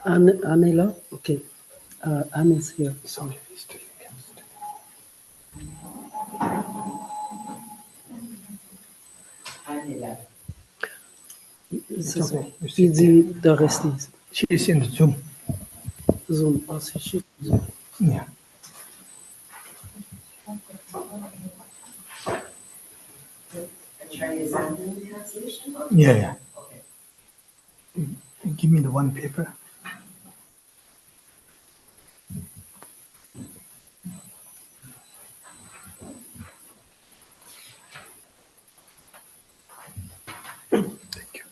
Anne est là? OK. Anne is here. Sorry. C'est ça. Il dit de rester. She's in the Zoom. Zoom. Oh, c'est chez Zoom. Yeah. Yeah, yeah. Give me the one paper. Thank you.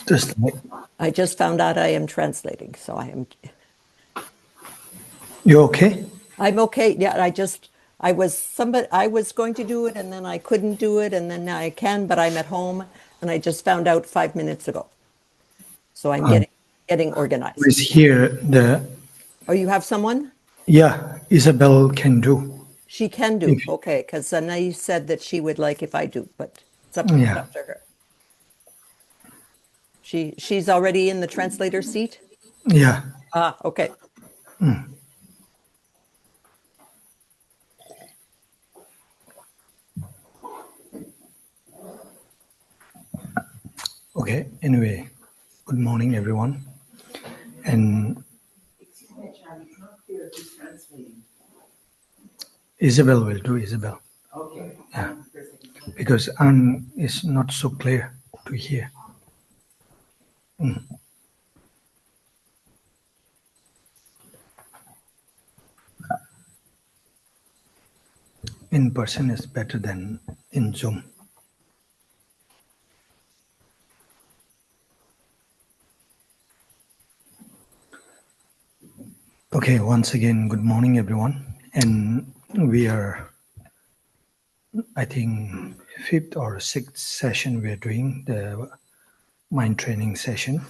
Just like, I just found out I am translating, so you okay? I'm okay. Yeah, I was going to do it and then I couldn't do it and then now I can, but I'm at home and I just found out 5 minutes ago. So I'm getting organized. Is here Oh, you have someone? Yeah, Isabel can do. She can do. Okay, because Anais said that she would like if I do, but it's up to her. She's already in the translator seat? Yeah. Ah, okay. Okay, anyway, good morning, everyone. And Isabel will do, Isabel. Okay. Yeah. Because Anne is not so clear to hear. In person is better than in Zoom. Okay, once again, good morning, everyone. And we are, I think, fifth or sixth session we are doing, the mind training session.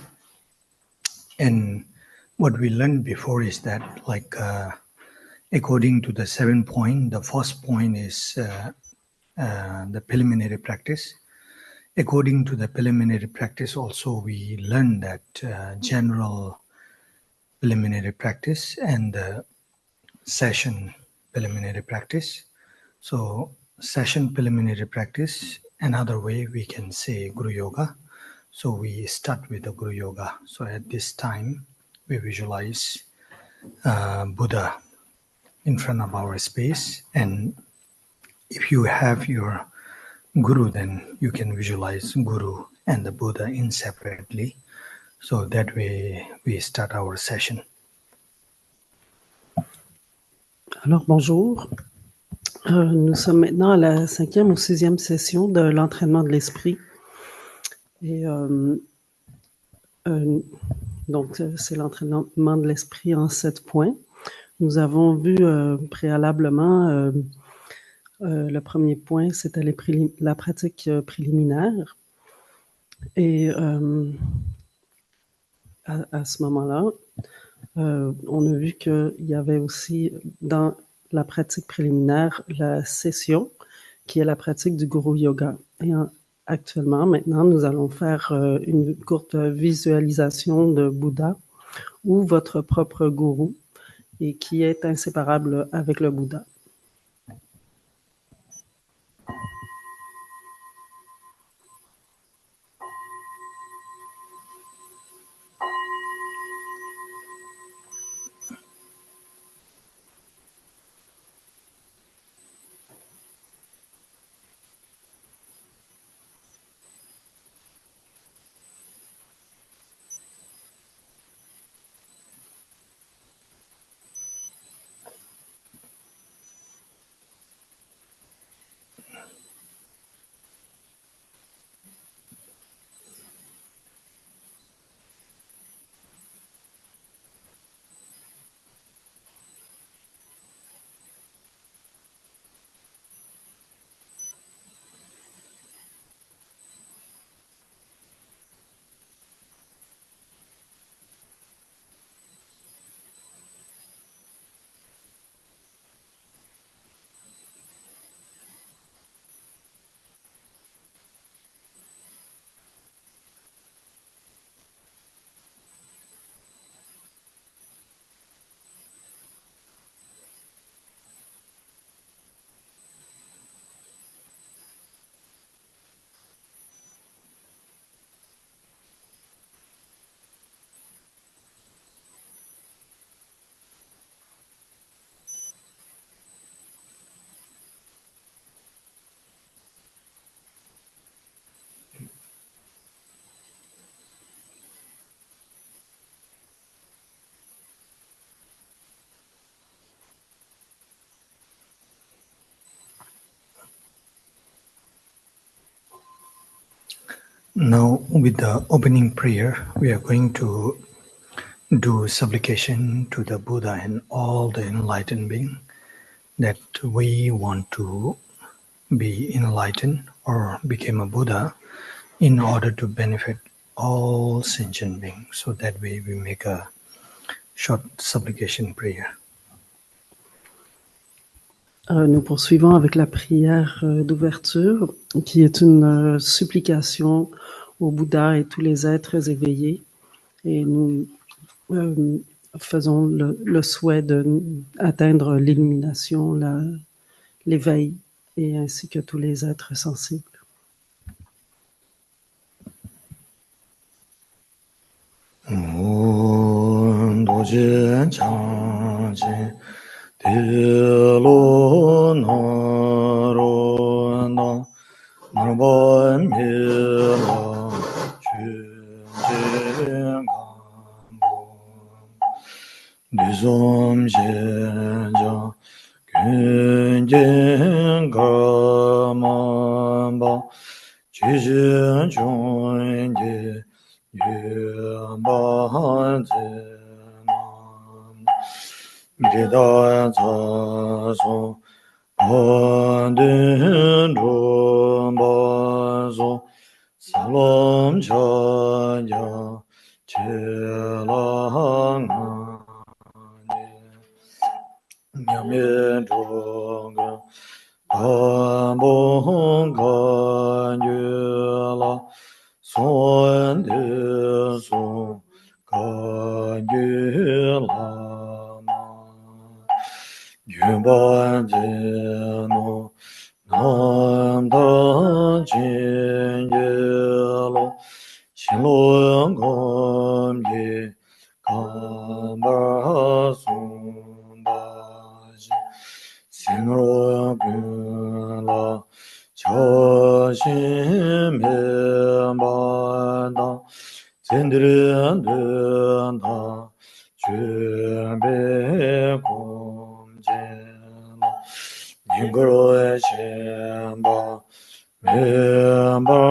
And what we learned before is that, like, according to the 7 point, the first point is the preliminary practice. According to the preliminary practice, also we learned that general preliminary practice and the session preliminary practice. So session preliminary practice, another way we can say Guru Yoga. So we start with the Guru Yoga. So at this time, we visualize Buddha in front of our space. And if you have your Guru, then you can visualize Guru and the Buddha inseparably. So that way we start our session. Alors, bonjour. Nous sommes maintenant à la 5e ou 6e session de l'entraînement de l'esprit. Et donc, c'est l'entraînement de l'esprit en 7 points. Nous avons vu préalablement, le premier point, c'était la pratique préliminaire. Et à ce moment-là, on a vu qu'il y avait aussi dans la pratique préliminaire la session, qui est la pratique du Guru Yoga. Et actuellement, maintenant, nous allons faire une courte visualisation de Bouddha ou votre propre gourou, et qui est inséparable avec le Bouddha. Now, with the opening prayer, we are going to do supplication to the Buddha and all the enlightened beings that we want to be enlightened or become a Buddha in order to benefit all sentient beings. So that way we make a short supplication prayer. Nous poursuivons avec la prière d'ouverture, qui est une supplication au Bouddha et tous les êtres éveillés. Et nous faisons le souhait d'atteindre l'illumination, l'éveil, et ainsi que tous les êtres sensibles. Lo Nizom Shenja Kunjin Karmamba Chijin Chunji Yumban Zenam Gida Zazo Pandin Rumbazo Salom Chaya Chelang Nyame Droga Ambon Ganyula Son de Son Ganyula Yumban Jeno Namda Jingelo Shilong Gomye Kamba Sumbaji Sinro Gula Choshin Banda Zendrian Dunda Jumbe Kumjela Ningro Shemba Memba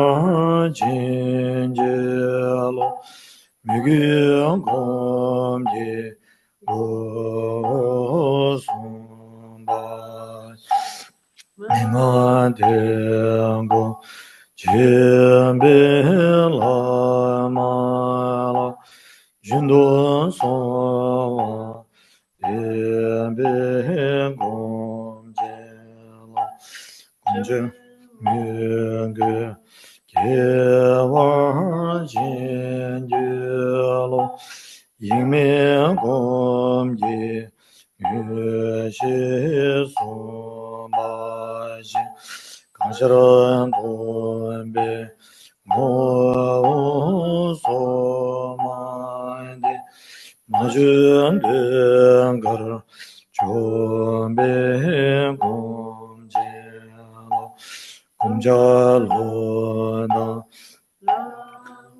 Jinjelo Miguel Gomye Osumba Nimadengo Jimbila Mala Jindon Sowa Dembe Gomjela Gomje Menge Kewa Jinjelo Yingme Gomye Yue Somaji Kansaran Bombe Mo Somande Majun Dengar Chombe Gomjelo Gomjalona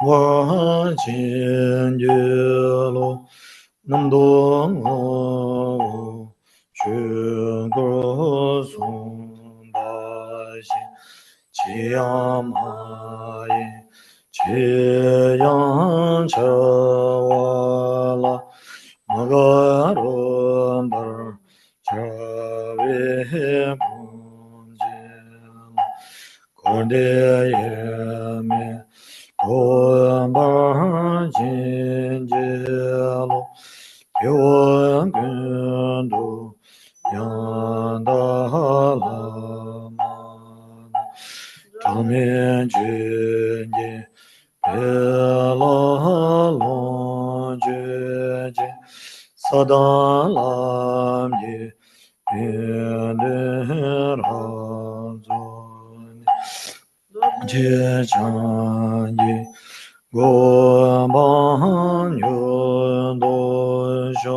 Wajinjelo Namdong Chugro Sumbashi Chiamaye Chiyan Chawala Magarombar Chave Munjela Kordeyame Ombar Jinjelo Yuan Gundu Yandalaman Tamen Jinji Pelalon Jinji Sadalam Yi Yenderazoni Jechanyi Goban Yundosho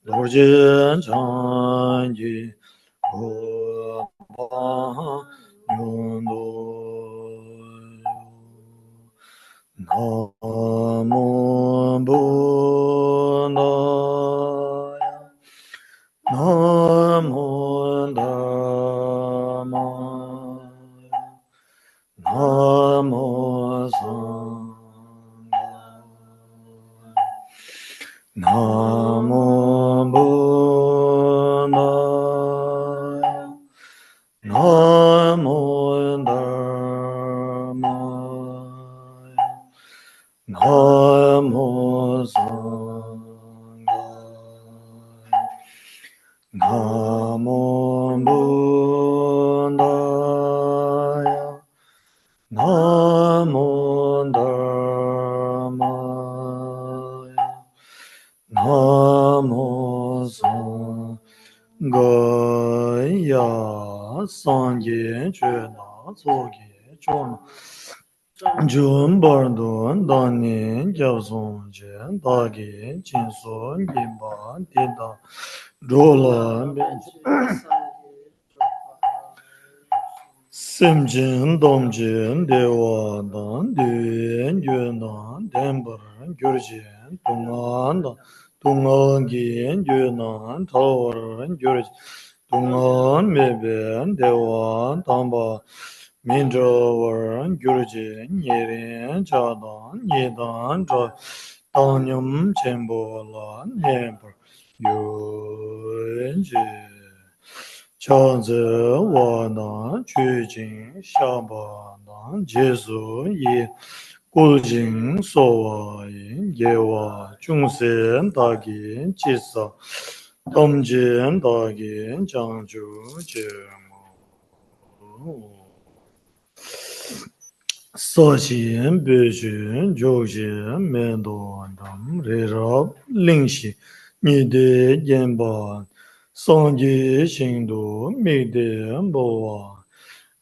Dorjen Chanyi Goban Yundosho Namo Buddhaya Namo Dhammaya Namo Sanghaya Namo Buddhaya Namo Dhammaya Namo Sanghaya Namo Buddhaya Namo Dhammaya Namo Sanghaya Sangye Chöna Tsoge Chona Jumbardo Dani Gyabson Jen Dagi Chinso Gimba Tida Rola Simjin Domjin Dewa Dan Duen Yunan Denbar Gyurjin Tungan 동안 긴 유난 더워른 유르지 동안 매변 대원 담바 민저워른 유르지 예린 자단 예단 저 당념 젠보란 예불 유인지 천재와나 주진 샤바나 제수이 꿀징 소와인 예와 중생 다긴 지사 dom진 다긴 장주 제모 서진 배진 조진 면도담 레럽 링시 니데 옌바 성지 신도 미데 보아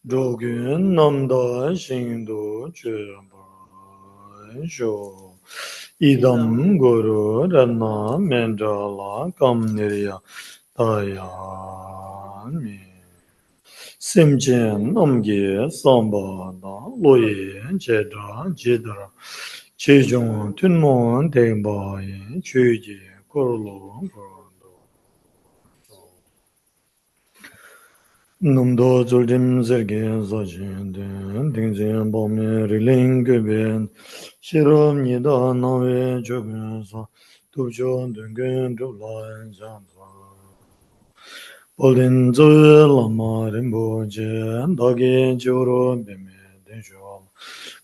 조균 남다 신도 제모 이담 고로 란나 멘달라 감니리야 다야미 심진 넘게 삼바다 로예 제다 제더라 최종 튼몬 대바에 최지 고로 numdo zuldim zergen zajenden dingzen bomne riling geben shirom nida nawe jogen sa tujon dungen dolan janza bolin zoe lama rimbo jen dage joro beme denjo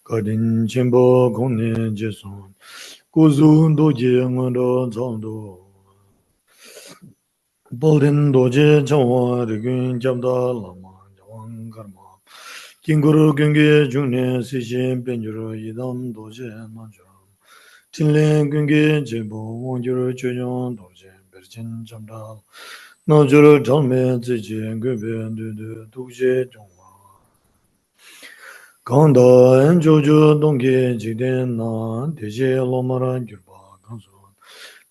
kadin jimbo gonne jeson kuzun doje ngondo zondo Bolden doje jawa rigun jamda lama jawang karma kinguru gunge jungne sijin penjuru idam doje manjam tinle gunge jebo wonjuru choyon doje berjin jamda nojuru dhalme zije gube dudu duje jongwa ganda enjoju dongge jiden na deje lomara gyurba ganso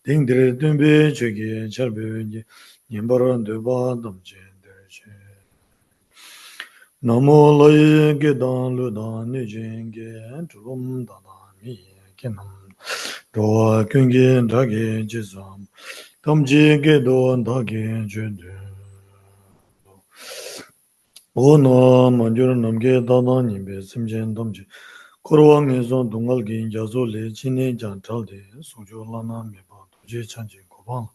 dingdire dumbe chege charbe Nimbaran deba damche derche. Namo laye gedan ludan nijenge tulum dadami kenam. Doa kyunge drage jizam. Damche gedon dage judu. Ono manjur namge dadan nimbe simjen damche. Korwa mezon dungal gen jazo le chine jan talde. Sungjo lana meba doje chanche kobang.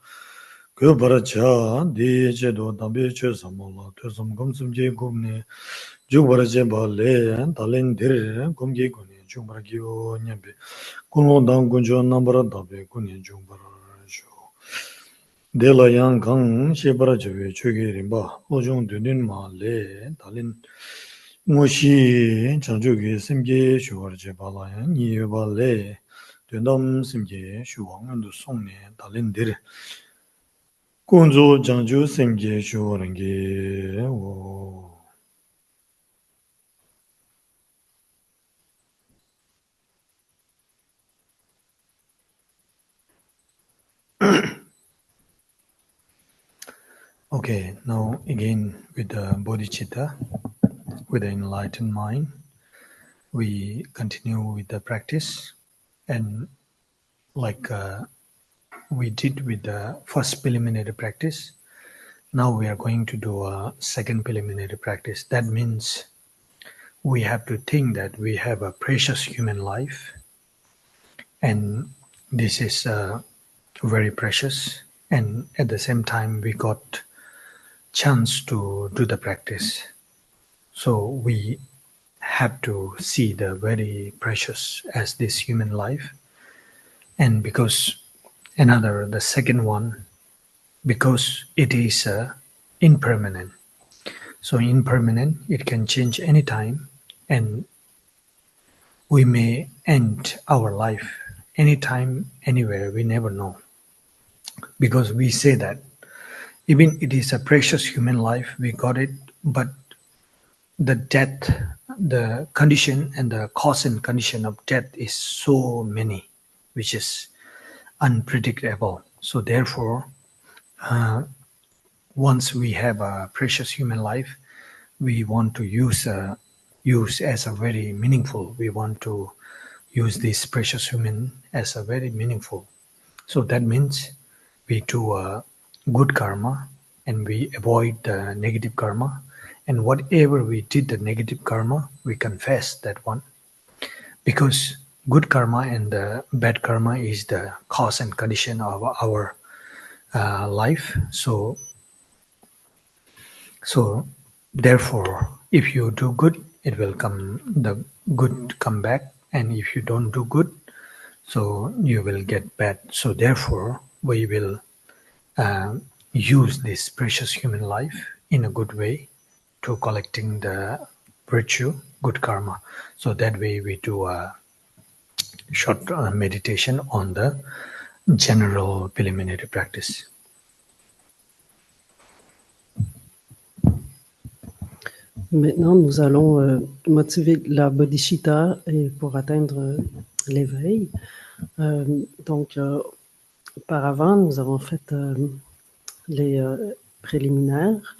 그 버릇자 디제도 담배 쳐서몰라 되섬 검숨제 곰네 주버르제 발레 달렌들 곰게고네 주버기오 냠베 군로당 군조 넘버런 담배 군이 주버르죠 델라양 강 시버르제 최게림바 오중 되는 말레 달린 무시 장주기 심게 주버제 발라야 니발레 되놈 심게 슈왕은도 송네 달린들 군조 장주 생계 쇼랑게 오 Okay, now again with the bodhicitta, with the enlightened mind, we continue with the practice, and like we did with the first preliminary practice, now we are going to do a second preliminary practice. That means we have to think that we have a precious human life, and this is very precious, and at the same time we got chance to do the practice. So we have to see the very precious as this human life, and because the second one, because it is impermanent. So impermanent, it can change anytime, and we may end our life anytime, anywhere, we never know. Because we say that even it is a precious human life, we got it, but the death, the condition and the cause and condition of death is so many, which is unpredictable. So therefore, once we have a precious human life, we want to use as a very meaningful. We want to use this precious human as a very meaningful. So that means we do good karma and we avoid the negative karma. And whatever we did the negative karma, we confess that one. Because good karma and the bad karma is the cause and condition of our life. So therefore, if you do good, it will come, the good come back. And if you don't do good, so you will get bad. So therefore, we will use this precious human life in a good way to collecting the virtue, good karma. So that way we do a short meditation on the general preliminary practice. Maintenant, nous allons motiver la bodhicitta pour atteindre l'éveil. Donc, auparavant, nous avons fait les préliminaires.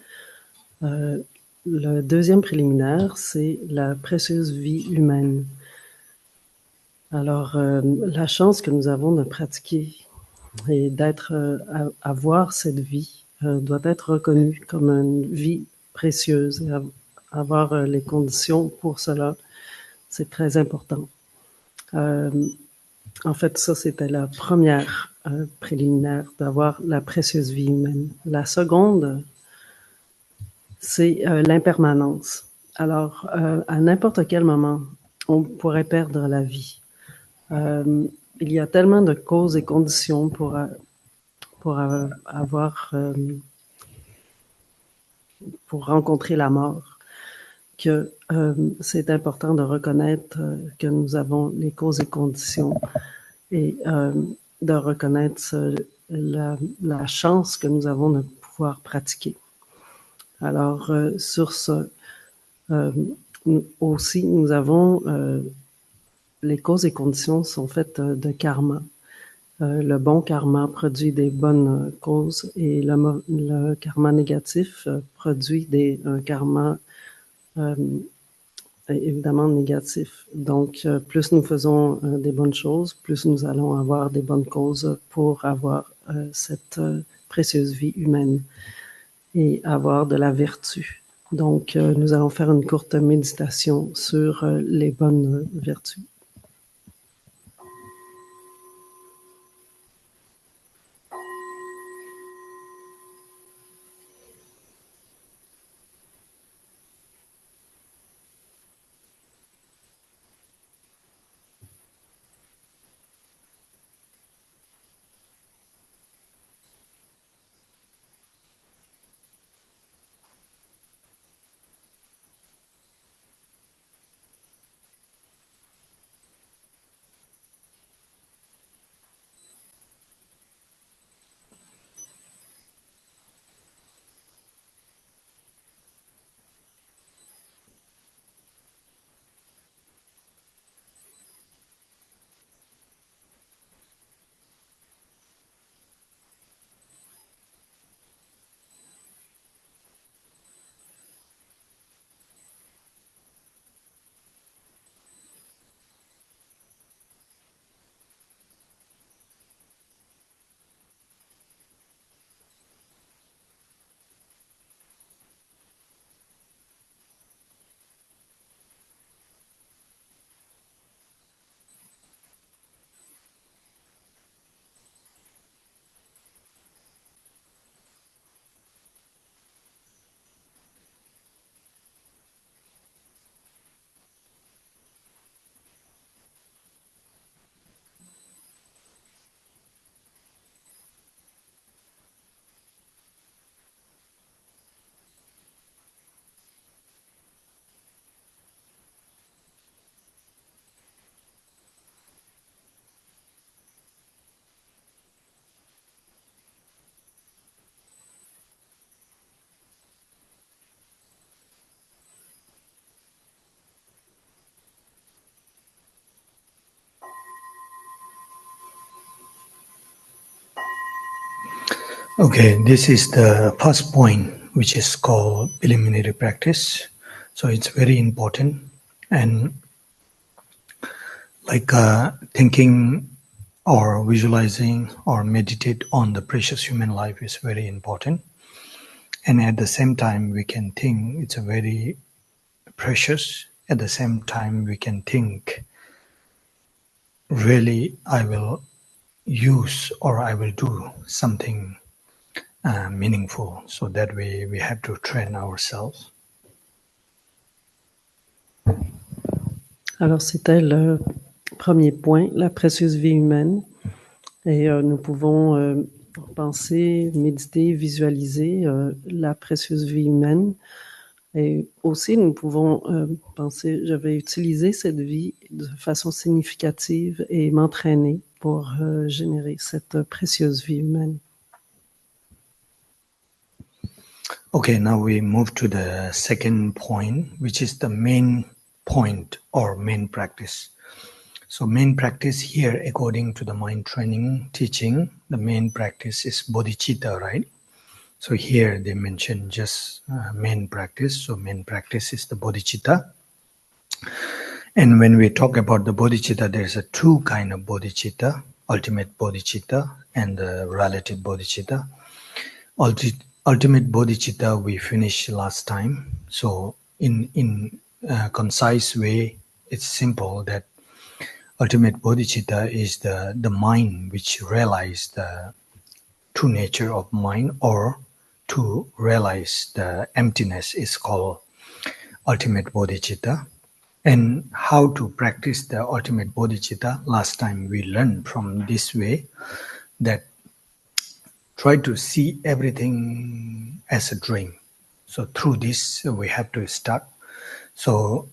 Le deuxième préliminaire, c'est la précieuse vie humaine. Alors, la chance que nous avons de pratiquer et avoir cette vie doit être reconnue comme une vie précieuse et avoir les conditions pour cela, c'est très important. En fait, ça, c'était la première préliminaire, d'avoir la précieuse vie humaine. La seconde, c'est l'impermanence. Alors, à n'importe quel moment, on pourrait perdre la vie. Il y a tellement de causes et conditions pour rencontrer la mort, que c'est important de reconnaître que nous avons les causes et conditions et de reconnaître la chance que nous avons de pouvoir pratiquer. Alors, sur ce, aussi, nous avons les causes et conditions sont faites de karma. Le bon karma produit des bonnes causes et le karma négatif produit un karma évidemment négatif. Donc, plus nous faisons des bonnes choses, plus nous allons avoir des bonnes causes pour avoir cette précieuse vie humaine et avoir de la vertu. Donc, nous allons faire une courte méditation sur les bonnes vertus. Okay, this is the first point, which is called preliminary practice. So it's very important. And like thinking or visualizing or meditate on the precious human life is very important. And at the same time, we can think it's a very precious. At the same time, we can think, really, I will use or I will do something meaningful. So that way we have to train ourselves. Alors, c'était le premier point, la précieuse vie humaine. Et nous pouvons penser, méditer, visualiser la précieuse vie humaine. Et aussi, nous pouvons penser, je vais utiliser cette vie de façon significative et m'entraîner pour générer cette précieuse vie humaine. Okay, now we move to the second point, which is the main point or main practice. So main practice here, according to the mind training teaching, the main practice is bodhicitta, right? So here they mention just main practice. So main practice is the bodhicitta. And when we talk about the bodhicitta, there's a two kind of bodhicitta, ultimate bodhicitta and the relative bodhicitta. Ultimate bodhicitta we finished last time. So in a concise way, it's simple that ultimate bodhicitta is the mind which realizes the true nature of mind, or to realize the emptiness is called ultimate bodhicitta. And how to practice the ultimate bodhicitta, last time we learned from this way that try to see everything as a dream. So through this we have to start. So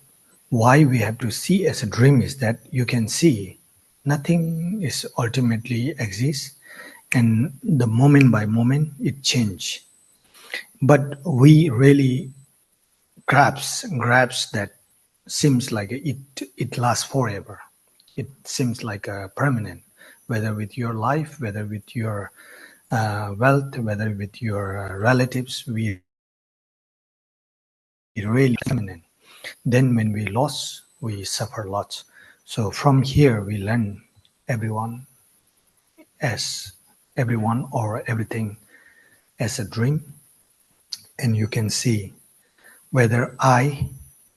why we have to see as a dream is that you can see nothing is ultimately exists, and the moment by moment it change. But we really grabs that seems like it lasts forever. It seems like a permanent, whether with your life, whether with your wealth, whether with your relatives, we really permanent. Then when we lost, we suffer lots. So from here we learn everyone or everything as a dream. And you can see whether I,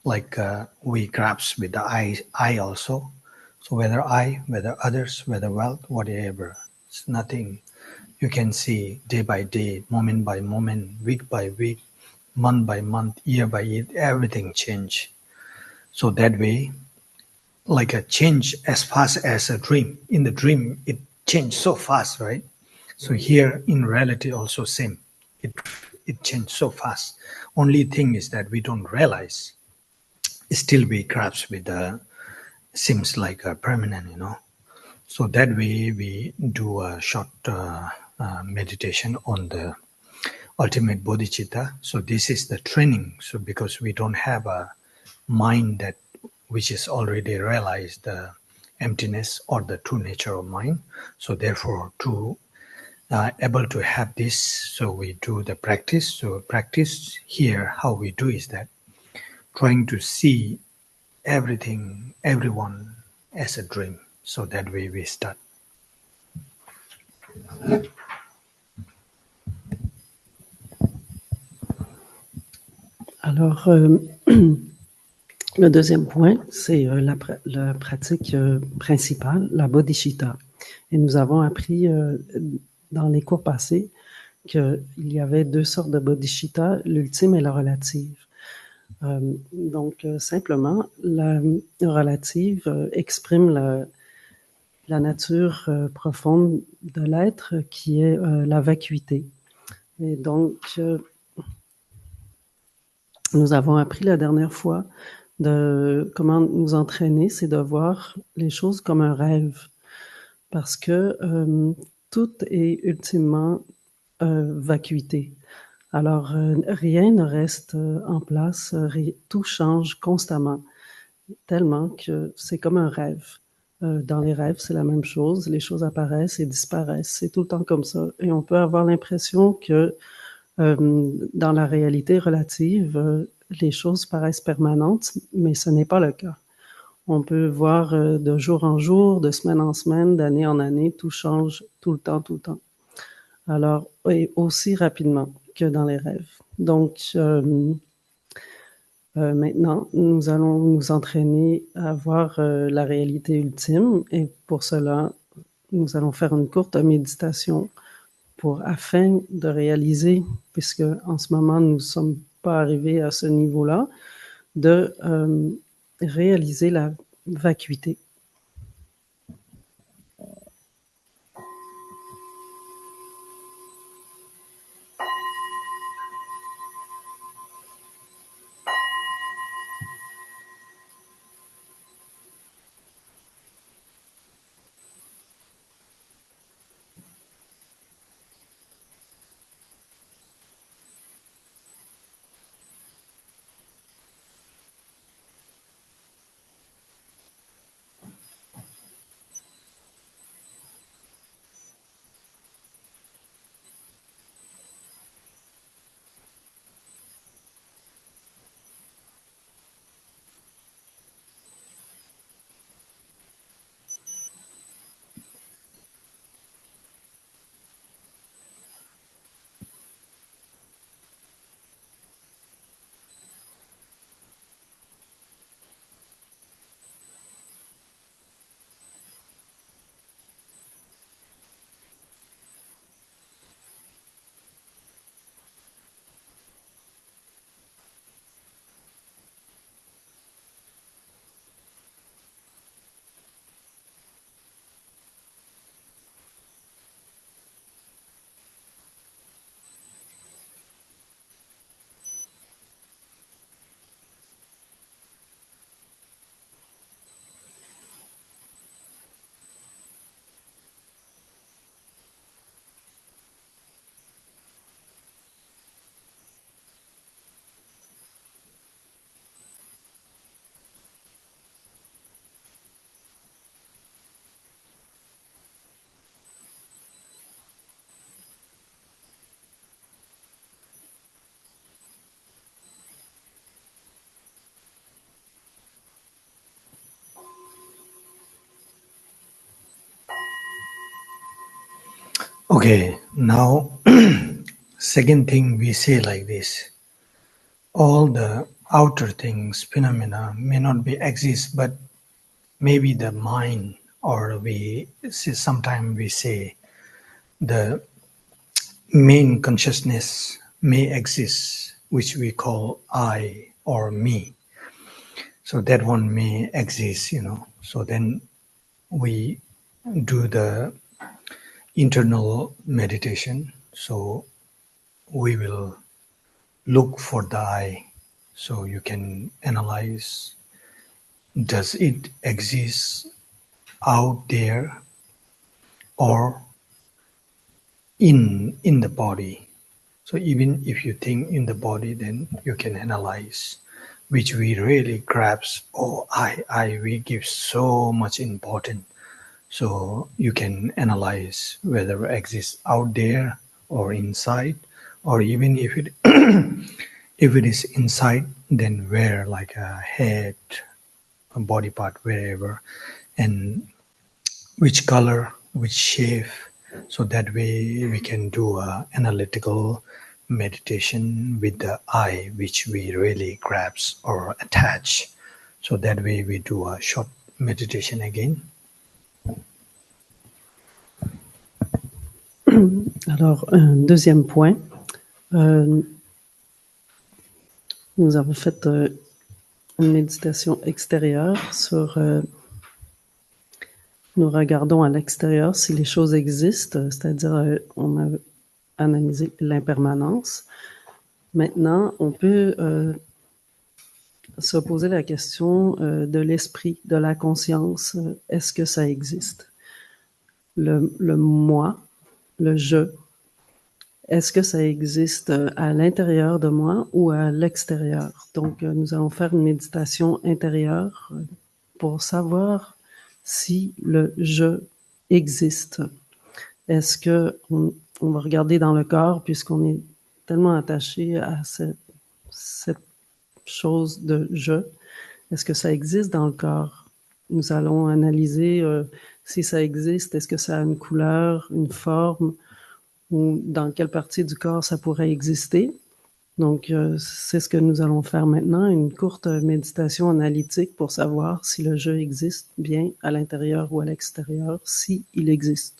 like we grasp with the I also. So whether I, whether others, whether wealth, whatever, it's nothing. You can see day by day, moment by moment, week by week, month by month, year by year, everything change. So that way, like a change as fast as a dream. In the dream, it changed so fast, right? So here in reality also same. It changed so fast. Only thing is that we don't realize. Still we grasp with the seems like a permanent, So that way we do a short meditation on the ultimate bodhicitta. So this is the training. So because we don't have a mind that which is already realized the emptiness or the true nature of mind. So therefore to able to have this, so we do the practice. So practice here, how we do is that trying to see everything, everyone as a dream. So that way we start. Alors, le deuxième point, c'est la pratique principale, la bodhicitta. Et nous avons appris dans les cours passés qu'il y avait deux sortes de bodhicitta, l'ultime et la relative. Donc, simplement, la relative exprime la nature profonde de l'être qui est la vacuité. Et donc, nous avons appris la dernière fois de comment nous entraîner, c'est de voir les choses comme un rêve. Parce que tout est ultimement vacuité. Alors, rien ne reste en place, tout change constamment, tellement que c'est comme un rêve. Dans les rêves, c'est la même chose, les choses apparaissent et disparaissent, c'est tout le temps comme ça. Et on peut avoir l'impression que dans la réalité relative, les choses paraissent permanentes, mais ce n'est pas le cas. On peut voir de jour en jour, de semaine en semaine, d'année en année, tout change tout le temps, tout le temps. Alors, et aussi rapidement que dans les rêves. Donc, maintenant, nous allons nous entraîner à voir la réalité ultime et pour cela, nous allons faire une courte méditation afin de réaliser, puisque en ce moment nous ne sommes pas arrivés à ce niveau-là, de réaliser la vacuité. Okay, now second thing we say like this. All the outer things, phenomena may not be exist, but maybe the mind, or we say, sometimes we say the main consciousness may exist, which we call I or me. So that one may exist, So then we do the internal meditation. So we will look for the I. So you can analyze, does it exist out there or in the body? So even if you think in the body, then you can analyze, which we really grasp. Oh, we give so much importance. So you can analyze whether it exists out there or inside, or even if it if it is inside, then where, like a head, a body part, wherever, and which color, which shape. So that way we can do a analytical meditation with the I, which we really grasp or attach. So that way we do a short meditation again. Alors, un deuxième point, nous avons fait une méditation extérieure sur, nous regardons à l'extérieur si les choses existent, c'est-à-dire on a analysé l'impermanence. Maintenant, on peut se poser la question de l'esprit, de la conscience. Est-ce que ça existe? Le moi, le je, est-ce que ça existe à l'intérieur de moi ou à l'extérieur? Donc, nous allons faire une méditation intérieure pour savoir si le je existe. Est-ce que on va regarder dans le corps puisqu'on est tellement attaché à cette chose de je? Est-ce que ça existe dans le corps? nous allons analyser si ça existe, est-ce que ça a une couleur, une forme, ou dans quelle partie du corps ça pourrait exister. Donc, c'est ce que nous allons faire maintenant, une courte méditation analytique pour savoir si le jeu existe bien à l'intérieur ou à l'extérieur, si il existe.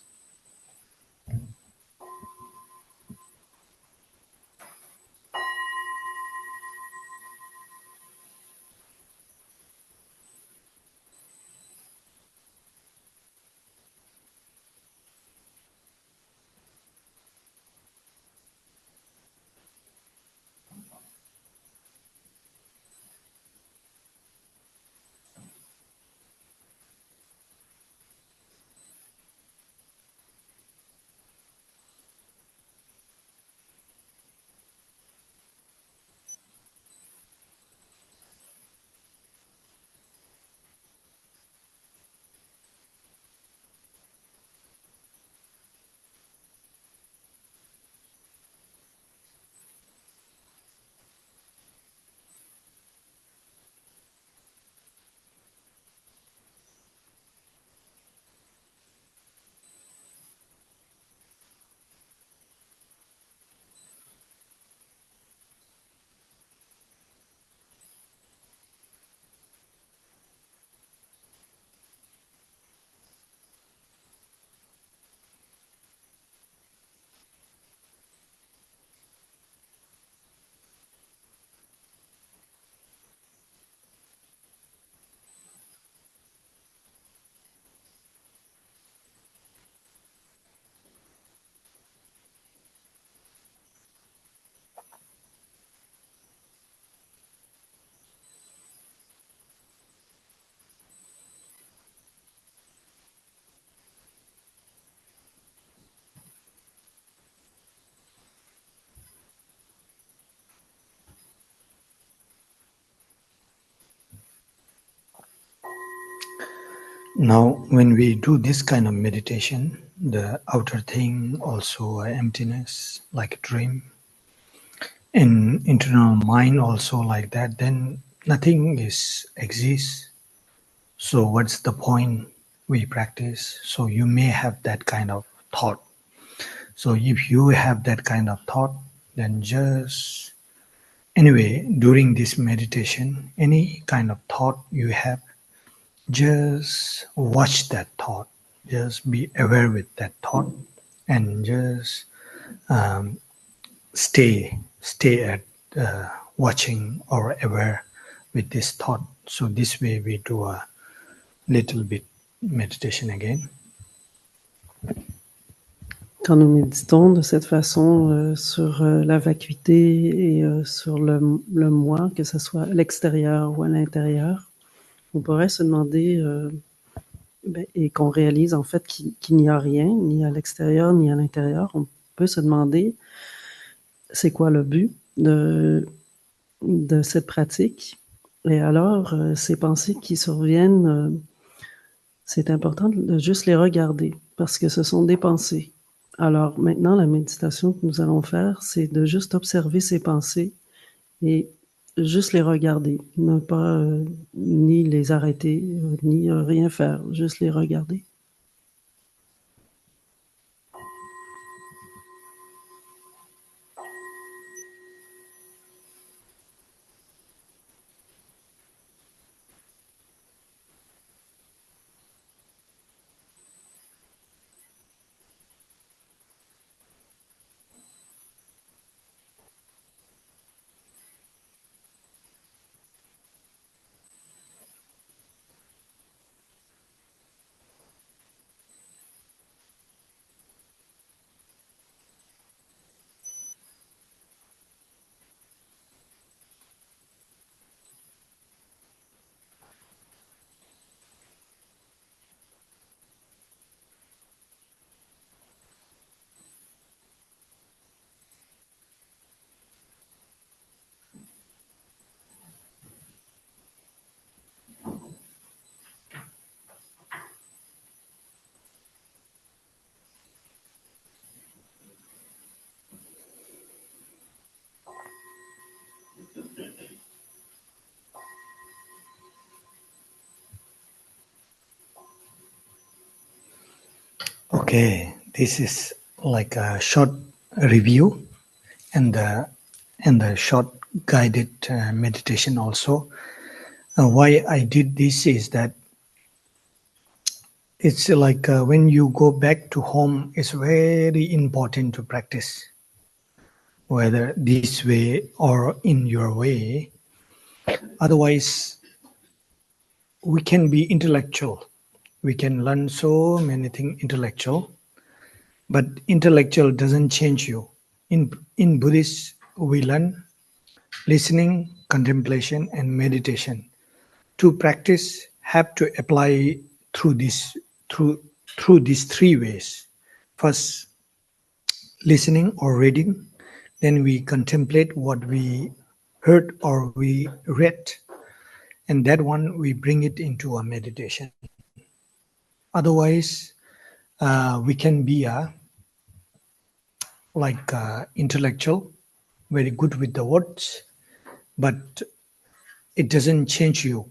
Now, when we do this kind of meditation, the outer thing, also emptiness, like a dream, and internal mind also like that, then nothing is exists. So what's the point we practice? So you may have that kind of thought. So if you have that kind of thought, then just anyway, during this meditation, any kind of thought you have, just watch that thought. Just be aware with that thought, and just um, stay at watching or aware with this thought. So this way we do a little bit meditation again. Quand nous méditons de cette façon sur la vacuité et sur le moi, que ce soit à l'extérieur ou à l'intérieur, on pourrait se demander et qu'on réalise en fait qu'il n'y a rien, ni à l'extérieur, ni à l'intérieur. On peut se demander c'est quoi le but de cette pratique. Et alors, ces pensées qui surviennent, c'est important de juste les regarder parce que ce sont des pensées. Alors maintenant, la méditation que nous allons faire, c'est de juste observer ces pensées et juste les regarder, ne pas ni les arrêter, ni rien faire, juste les regarder. Okay, this is like a short review and the short guided meditation also. Why I did this is that it's like when you go back to home, it's very important to practice, whether this way or in your way. Otherwise, we can be intellectual. We can learn so many things intellectual, but intellectual doesn't change you. In Buddhist, we learn listening, contemplation, and meditation. To practice, have to apply through this through these three ways. First, listening or reading. Then we contemplate what we heard or we read, and that one we bring it into a meditation. Otherwise, we can be intellectual, very good with the words, but it doesn't change you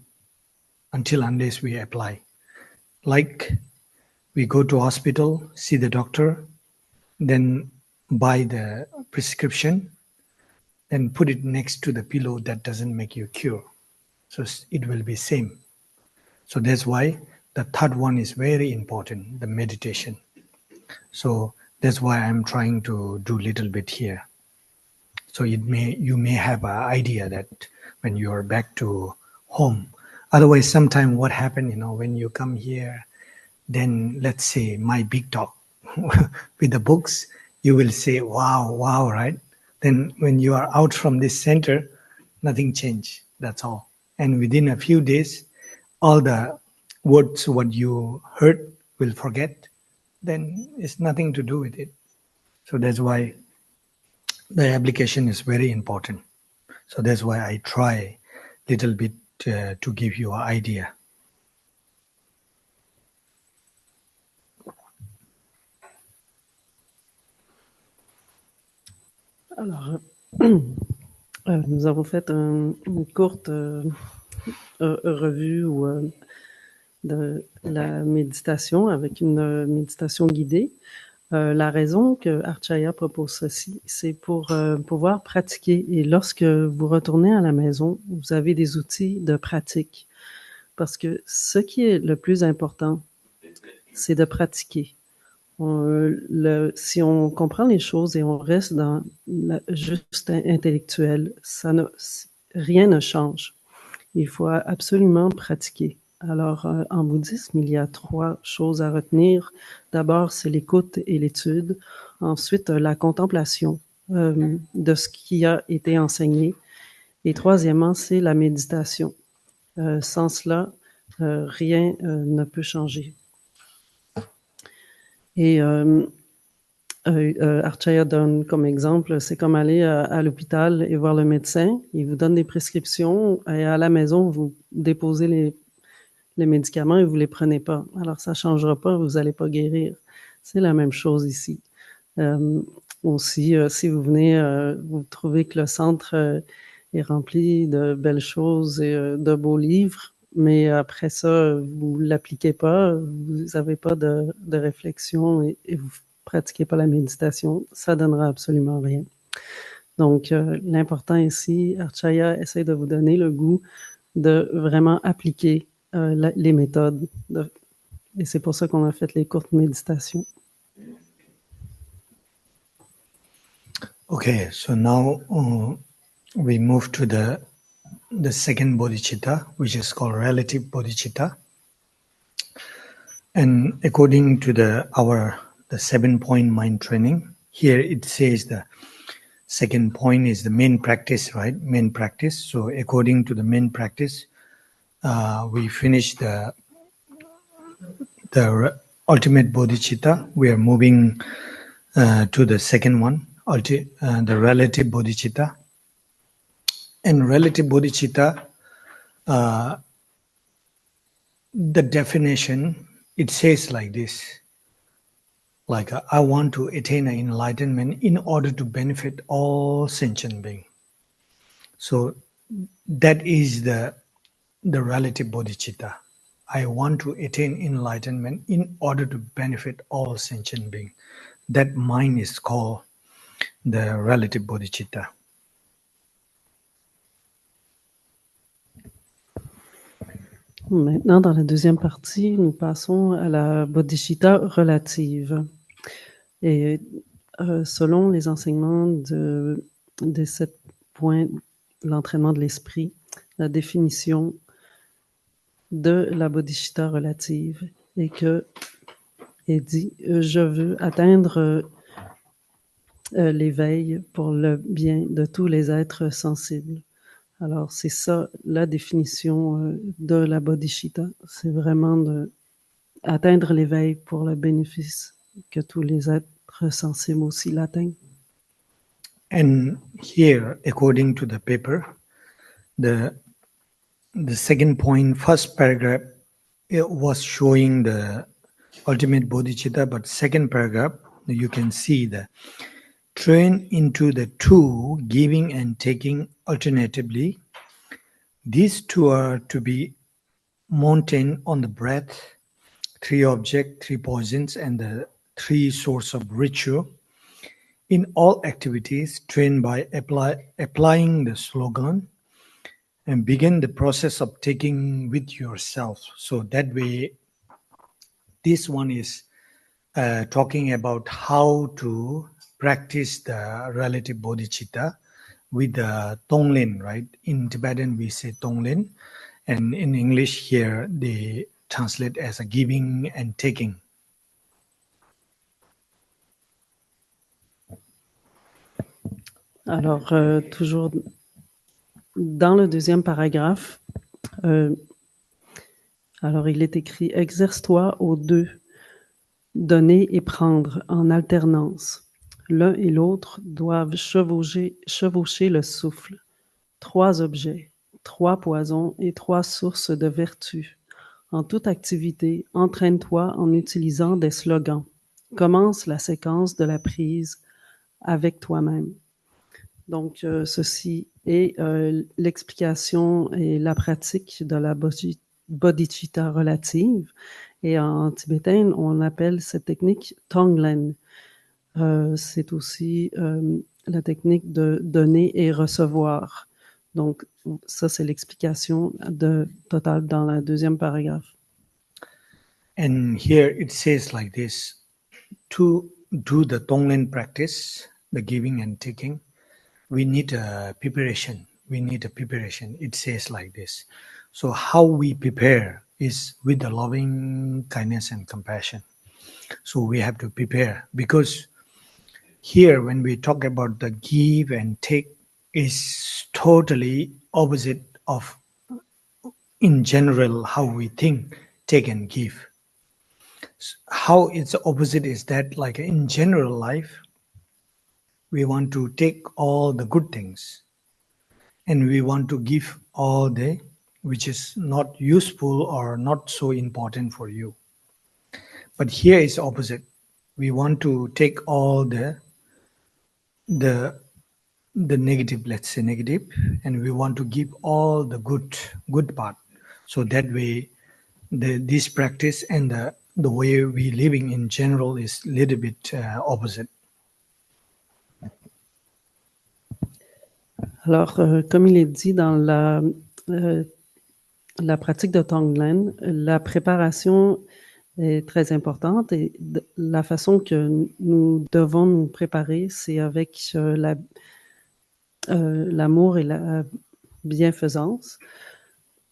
until unless we apply. Like we go to hospital, see the doctor, then buy the prescription, then put it next to the pillow. That doesn't make you cure. So it will be same. So that's why the third one is very important, the meditation. So that's why I'm trying to do a little bit here. So you may have an idea that when you are back to home. Otherwise, sometimes what happens, when you come here, then let's say my big talk with the books, you will say, wow, right? Then when you are out from this center, nothing changed. That's all. And within a few days, all the words what you heard will forget. Then it's nothing to do with it. So that's why the application is very important. So that's why I try little bit to give you an idea. Alors, nous avons fait une courte revue de la méditation avec une méditation guidée. La raison que Archaya propose ceci, c'est pour pouvoir pratiquer. Et lorsque vous retournez à la maison, vous avez des outils de pratique. Parce que ce qui est le plus important, c'est de pratiquer. Si on comprend les choses et on reste dans juste intellectuel, rien ne change. Il faut absolument pratiquer. Alors, en bouddhisme, il y a 3 choses à retenir. D'abord, c'est l'écoute et l'étude. Ensuite, la contemplation de ce qui a été enseigné. Et troisièmement, c'est la méditation. Sans cela, rien ne peut changer. Et Archaya donne comme exemple, c'est comme aller à l'hôpital et voir le médecin. Il vous donne des prescriptions et à la maison, vous déposez les médicaments et vous les prenez pas. Alors, ça changera pas, vous allez pas guérir. C'est la même chose ici. Aussi, si vous venez, vous trouvez que le centre est rempli de belles choses et de beaux livres, mais après ça, vous l'appliquez pas, vous n'avez pas de réflexion et vous pratiquez pas la méditation, ça donnera absolument rien. Donc, l'important ici, Archaya essaie de vous donner le goût de vraiment appliquer les méthodes. Et c'est pour ça qu'on a fait les courtes méditations. Okay, so now we move to the second bodhicitta, which is called relative bodhicitta. And according to the 7-point mind training, here it says the second point is the main practice, right? Main practice. So according to the main practice, we finish the ultimate bodhicitta. We are moving to the second one, the relative bodhicitta. And relative bodhicitta, the definition, it says like this, like I want to attain enlightenment in order to benefit all sentient beings. So that is the relative bodhicitta. I want to attain enlightenment in order to benefit all sentient beings. That mind is called the relative bodhicitta. Maintenant, dans la deuxième partie, nous passons à la bodhicitta relative. Et selon les enseignements des 7 points, l'entraînement de l'esprit, la définition de la bodhicitta relative est que est dit je veux atteindre l'éveil pour le bien de tous les êtres sensibles. Alors, c'est ça la définition de la bodhicitta. C'est vraiment atteindre l'éveil pour le bénéfice que tous les êtres sensibles aussi l'atteignent. And here, according to the paper, the second point, first paragraph, it was showing the ultimate bodhicitta, but second paragraph, you can see the train into the two, giving and taking alternatively. These two are to be mountain on the breath, 3 objects, 3 poisons, and the 3 sources of ritual. In all activities, train by applying the slogan and begin the process of taking with yourself. So that way, this one is talking about how to practice the relative bodhicitta with the Tonglen, right? In Tibetan, we say Tonglen, and in English here, they translate as a giving and taking. Alors, toujours dans le deuxième paragraphe, alors il est écrit « Exerce-toi aux deux, donner et prendre en alternance. L'un et l'autre doivent chevaucher le souffle. 3 objets, 3 poisons et 3 sources de vertu. En toute activité, entraîne-toi en utilisant des slogans. Commence la séquence de la prise avec toi-même. » Donc, ceci est l'explication et la pratique de la bodhicitta relative. Et en tibétain, on appelle cette technique Tonglen. C'est aussi la technique de donner et recevoir. Donc, ça, c'est l'explication totale dans le deuxième paragraphe. And here it says like this, to do the Tonglen practice, the giving and taking, we need a preparation. It says like this. So how we prepare is with the loving kindness and compassion. So we have to prepare, because here when we talk about the give and take is totally opposite of in general how we think take and give. How it's opposite is that, like in general life, we want to take all the good things and we want to give all the which is not useful or not so important for you. But here is opposite. We want to take all the negative, let's say negative, and we want to give all the good part. So that way, this practice and the way we living in general is a little bit opposite. Alors, comme il est dit dans la pratique de Tonglen, la préparation est très importante et la façon que nous devons nous préparer, c'est avec l'amour et la bienfaisance,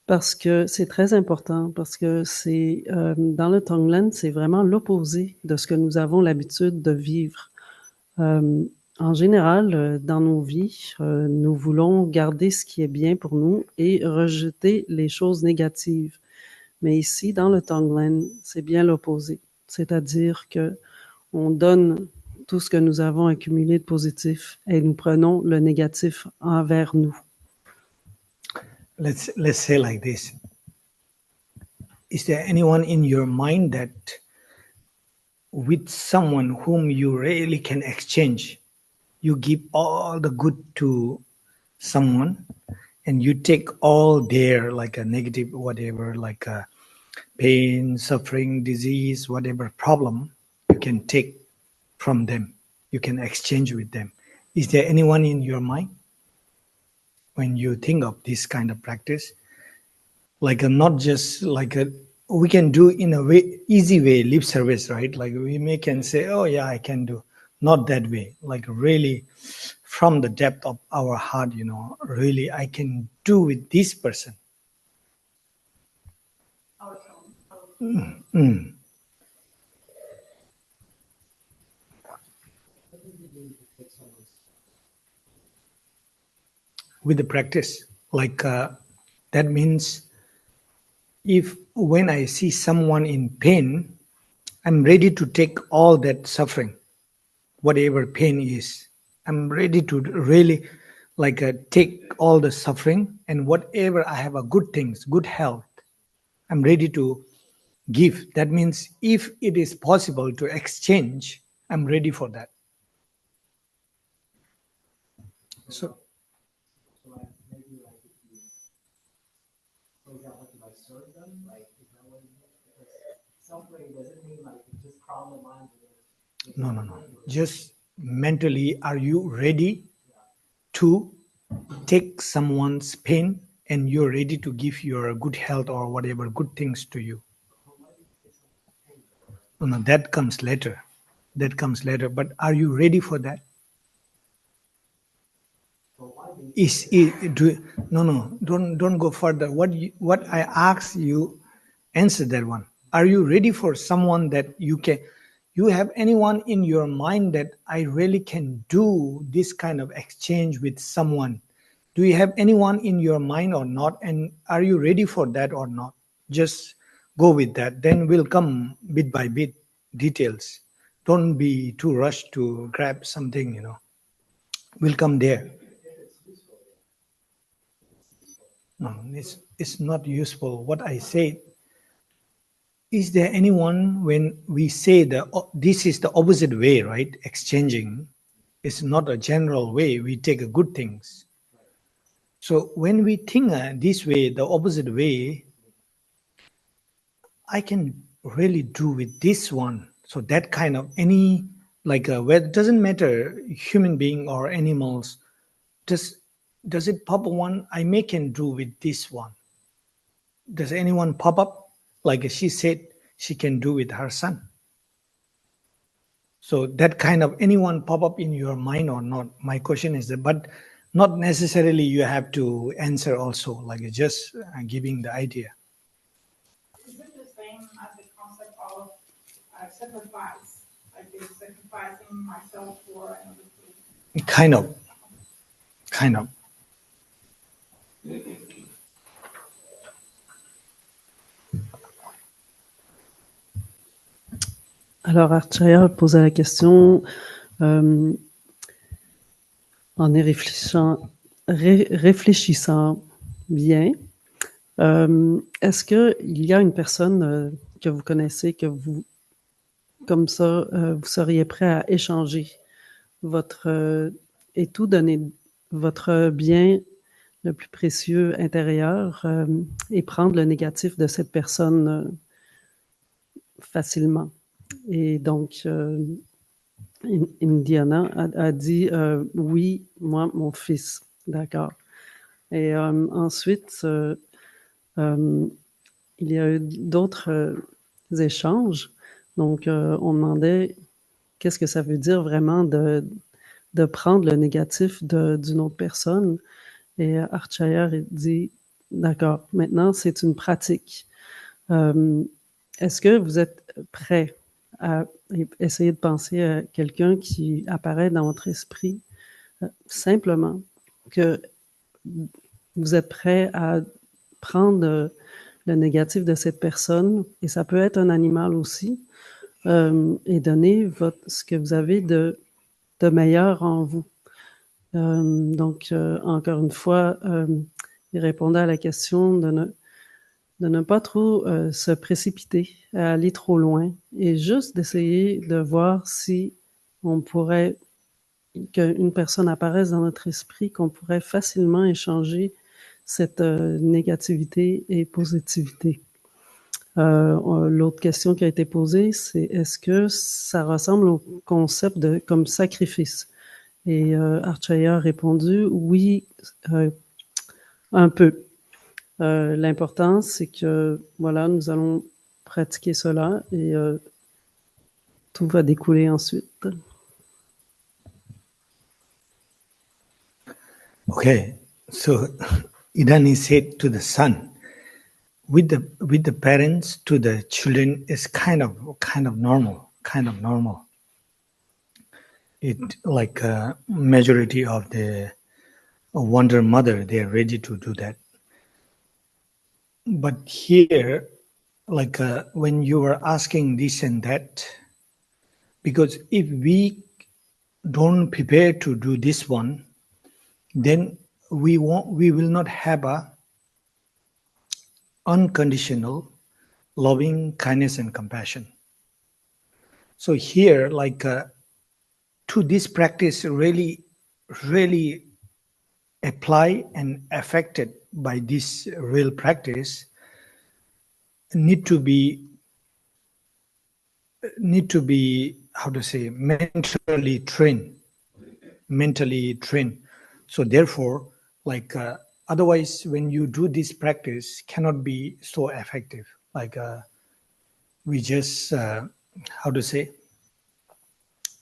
parce que c'est très important, parce que c'est dans le Tonglen, c'est vraiment l'opposé de ce que nous avons l'habitude de vivre. En général, dans nos vies, nous voulons garder ce qui est bien pour nous et rejeter les choses négatives. Mais ici, dans le Tonglen, c'est bien l'opposé. C'est-à-dire que on donne tout ce que nous avons accumulé de positif et nous prenons le négatif envers nous. Let's say like this. Is there anyone in your mind that with someone whom you really can exchange, you give all the good to someone and you take all their like a negative whatever, like pain, suffering, disease, whatever problem, you can take from them. You can exchange with them. Is there anyone in your mind when you think of this kind of practice? Like not just like we can do in a way, easy way, lip service, right? Like we can say, oh yeah, I can do. Not that way. Like really from the depth of our heart, really I can do with this person. With the practice, like that means if when I see someone in pain, I'm ready to take all that suffering, whatever pain is. I'm ready to really like take all the suffering, and whatever I have a good things, good health, I'm ready to give. That means if it is possible to exchange, I'm ready for that. So no. Just mentally, are you ready to take someone's pain and you're ready to give your good health or whatever good things to you? No, that comes later. That comes later. But are you ready for that? Don't go further. What I ask you, answer that one. Are you ready for someone that you have anyone in your mind that I really can do this kind of exchange with someone? Do you have anyone in your mind or not? And are you ready for that or not? Just go with that. Then we'll come bit by bit details. Don't be too rushed to grab something, We'll come there. No, it's not useful. What I say, is there anyone when we say this is the opposite way, right? Exchanging is not a general way. We take good things. So when we think this way, the opposite way, I can really do with this one. So that kind of any where it doesn't matter human being or animals, does it pop one I can do with this one? Does anyone pop up? Like she said, she can do with her son. So that kind of anyone pop up in your mind or not? My question is that, but not necessarily you have to answer also, like just giving the idea. Is it the same as the concept of sacrifice? Like sacrificing myself for another person? Kind of. Alors, Archaya posait la question en y réfléchissant bien. Est-ce qu'il y a une personne que vous connaissez, que vous, comme ça, vous seriez prêt à échanger votre et tout donner, votre bien le plus précieux intérieur et prendre le négatif de cette personne facilement? Et donc, Indiana a dit oui, moi, mon fils. D'accord. Et ensuite, il y a eu d'autres échanges. Donc, on demandait qu'est-ce que ça veut dire vraiment de prendre le négatif d'une autre personne. Et Archaya dit, d'accord, maintenant, c'est une pratique. Est-ce que vous êtes prêt à essayer de penser à quelqu'un qui apparaît dans votre esprit, simplement que vous êtes prêt à prendre le négatif de cette personne, et ça peut être un animal aussi, et donner ce que vous avez de meilleur en vous. Donc, encore une fois, il répondait à la question de ne pas trop se précipiter, à aller trop loin, et juste d'essayer de voir si on pourrait, qu'une personne apparaisse dans notre esprit, qu'on pourrait facilement échanger cette négativité et positivité. L'autre question qui a été posée, c'est est-ce que ça ressemble au concept de comme sacrifice? Et Archaya a répondu oui, un peu. L'important, c'est que voilà, nous allons pratiquer cela et tout va découler ensuite. Okay, so Idani said to the son, with the parents to the children is kind of normal. It like a majority of the wonder mother, they are ready to do that. But here, like when you were asking this and that, because if we don't prepare to do this one, then we will not have a unconditional loving kindness and compassion. So here, like to this practice really apply and affected by this real practice need to be how to say mentally trained. So therefore, like otherwise when you do this practice cannot be so effective. Like we just how to say,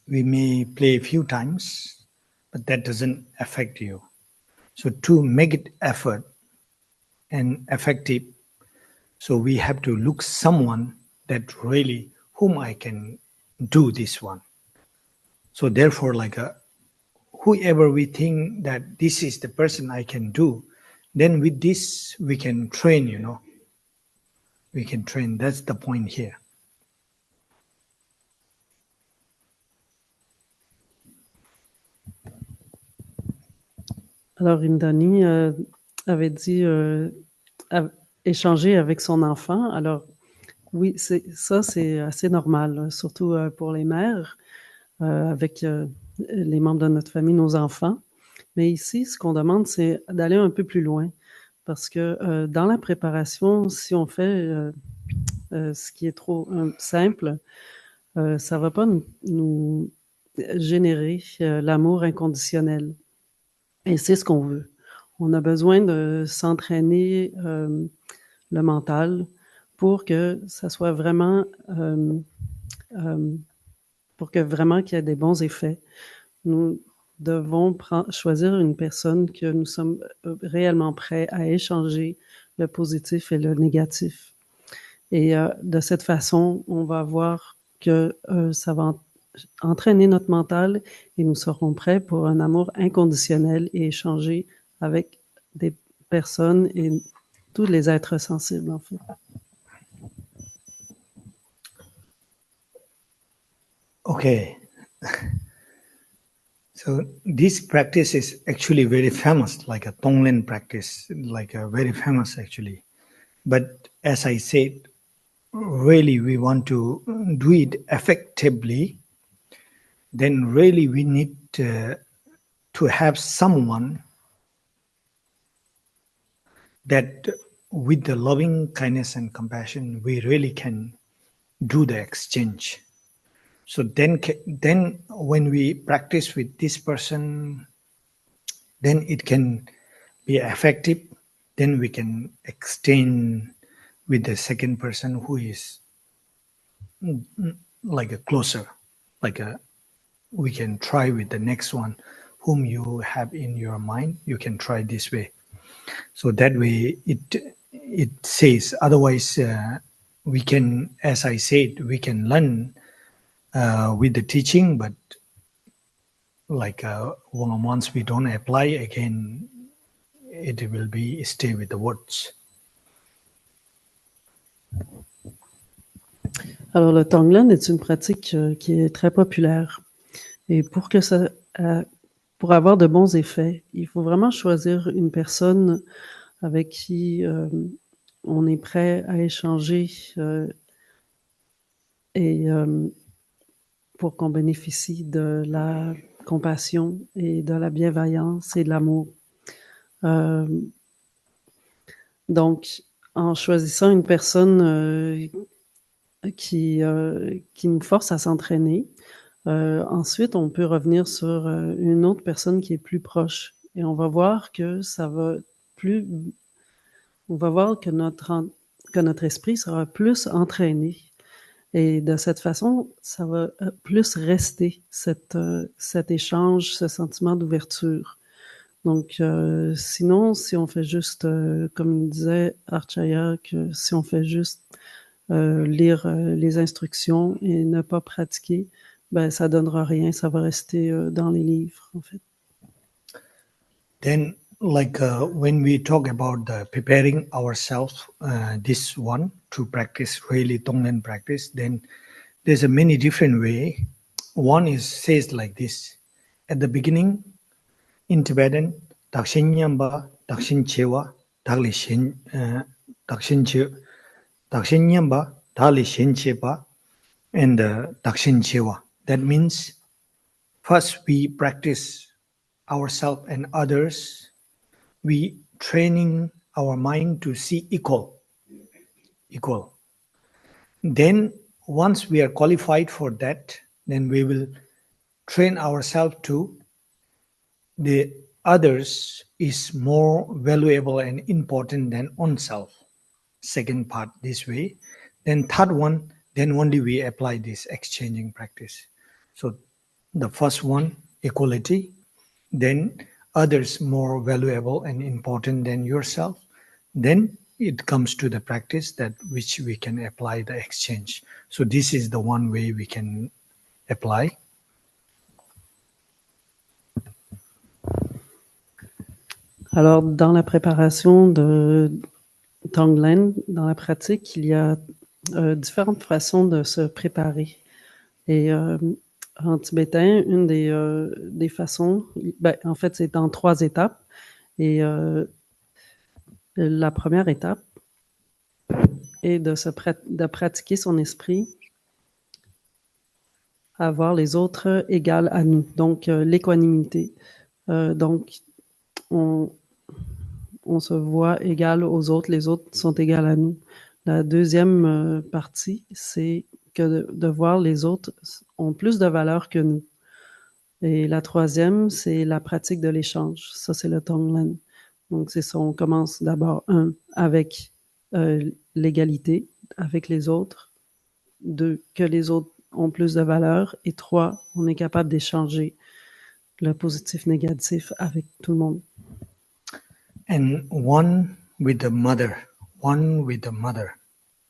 we may play a few times, but that doesn't affect you. So to make it effort and effective, so we have to look someone that really whom I can do this one. So therefore, like whoever we think that this is the person I can do, then with this we can train, we can train. That's the point here. Alors, Indani avait dit échanger avec son enfant. Alors, oui, c'est assez normal, surtout pour les mères, avec les membres de notre famille, nos enfants. Mais ici, ce qu'on demande, c'est d'aller un peu plus loin. Parce que dans la préparation, si on fait ce qui est trop simple, ça ne va pas nous générer l'amour inconditionnel. Et c'est ce qu'on veut. On a besoin de s'entraîner le mental pour que ça soit vraiment, pour que vraiment qu'il y ait des bons effets. Nous devons choisir une personne que nous sommes réellement prêts à échanger le positif et le négatif. Et de cette façon, on va voir que ça va entraîner notre mental et nous serons prêts pour un amour inconditionnel et échanger avec des personnes et tous les êtres sensibles, en fait. Okay. So this practice is actually very famous, like a Tonglen practice, like a very famous actually. But as I said, really we want to do it effectively, then really we need to have someone that with the loving kindness and compassion, we really can do the exchange. So then when we practice with this person, then it can be effective. Then we can extend with the second person who is like a closer, like we can try with the next one whom you have in your mind. You can try this way. So that way it says, otherwise we can, as I said, we can learn with the teaching, but like once we don't apply again, it will be stay with the words. Alors, le Tonglen est une pratique qui est très populaire. Et pour avoir de bons effets, il faut vraiment choisir une personne avec qui on est prêt à échanger et pour qu'on bénéficie de la compassion et de la bienveillance et de l'amour. Donc, en choisissant une personne qui nous force à s'entraîner. Ensuite, on peut revenir sur une autre personne qui est plus proche et on va voir que on va voir que notre esprit sera plus entraîné. Et de cette façon, ça va plus rester cet échange, ce sentiment d'ouverture. Donc, sinon, si on fait juste, comme il disait Archaya, que si on fait juste lire les instructions et ne pas pratiquer, ben ça donnera rien, ça va rester dans les livres, en fait. Then, like when we talk about preparing ourselves, this one to practice really Tonglen practice, then there's a many different way. One is says like this: at the beginning, in Tibetan, Dakshin Nyamba, Dakshin Chewa, Dakshin Nyamba, Dakshin Chepa, and Dakshin Chewa. That means first we practice ourselves and others. We training our mind to see equal. Then once we are qualified for that, then we will train ourselves to the others is more valuable and important than oneself. Second part this way. Then third one, then only we apply this exchanging practice. So the first one, equality, then others more valuable and important than yourself. Then it comes to the practice that which we can apply the exchange. So this is the one way we can apply. Alors, dans la préparation de Tonglen, dans la pratique, il y a différentes façons de se préparer. Et en tibétain, une des façons, en fait, c'est en 3 étapes. Et la première étape est de pratiquer son esprit à voir les autres égales à nous. Donc, l'équanimité. Donc, on se voit égal aux autres, les autres sont égales à nous. La deuxième partie, c'est que de voir les autres ont plus de valeur que nous. Et la troisième, c'est la pratique de l'échange. Ça, c'est le Tonglen. Donc, c'est ça, on commence d'abord, avec l'égalité avec les autres. 2, que les autres ont plus de valeur. Et 3, on est capable d'échanger le positif-négatif avec tout le monde. And one with the mother.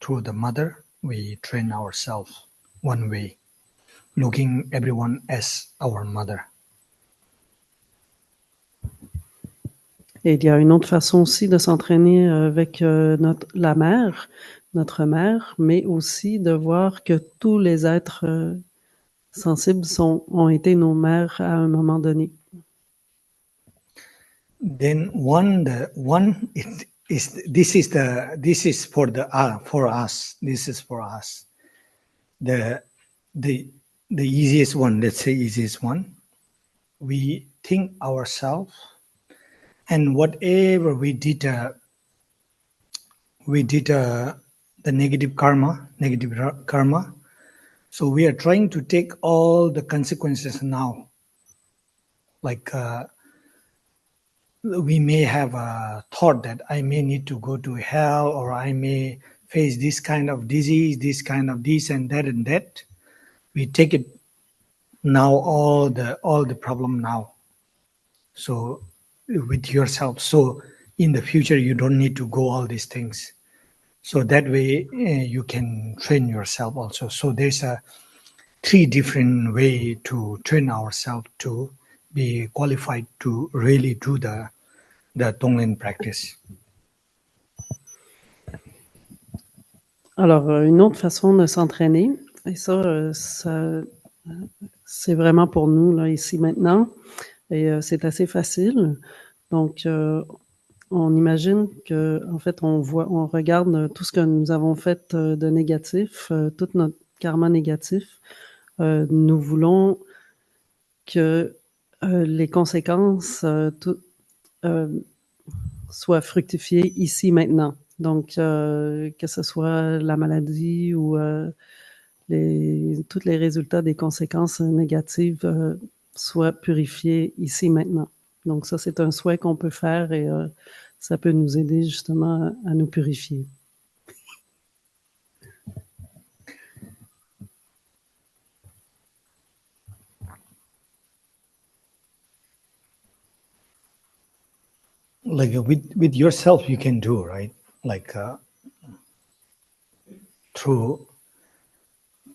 Through the mother, we train ourselves one way, looking everyone as our mother. Et il y a une autre façon aussi de s'entraîner avec notre mère, mais aussi de voir que tous les êtres sensibles ont été nos mères à un moment donné. Then this is for us. This is for us. The easiest one, let's say easiest one. We think ourselves, and whatever we did the negative karma. So we are trying to take all the consequences now. Like we may have a thought that I may need to go to hell, or I may face this kind of disease, this kind of this and that. We take it now, all the problem now. So with yourself. So in the future, you don't need to go all these things. So that way you can train yourself also. So there's 3 different way to train ourselves to be qualified to really do the Tonglen practice. Alors, une autre façon de s'entraîner, et ça c'est vraiment pour nous, là, ici, maintenant, et c'est assez facile. Donc, on imagine que, en fait, on regarde tout ce que nous avons fait de négatif, tout notre karma négatif. Nous voulons que les conséquences soient fructifiées ici, maintenant. Donc, que ce soit la maladie ou tous les résultats des conséquences négatives soient purifiés ici maintenant. Donc ça, c'est un souhait qu'on peut faire et ça peut nous aider justement à nous purifier. Like with yourself, you can do, right? Like through,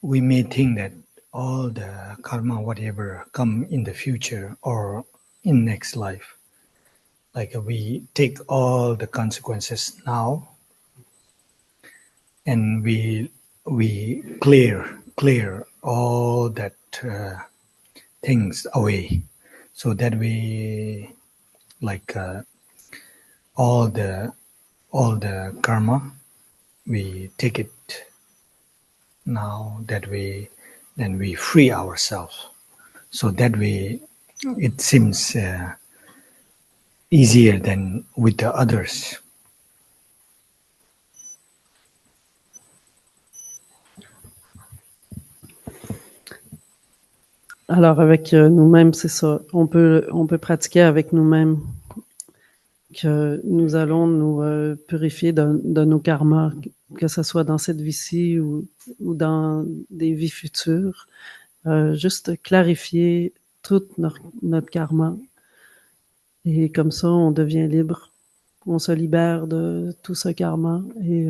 we may think that all the karma, whatever, come in the future or in next life. Like we take all the consequences now, and we clear all that things away, so that we like all the karma, we take it now, that then we free ourselves, so that it seems easier than with the others. Alors avec nous-mêmes, c'est ça. On peut pratiquer avec nous-mêmes que nous allons nous purifier de nos karmas, que ce soit dans cette vie-ci ou dans des vies futures. Juste clarifier tout notre karma. Et comme ça, on devient libre. On se libère de tout ce karma et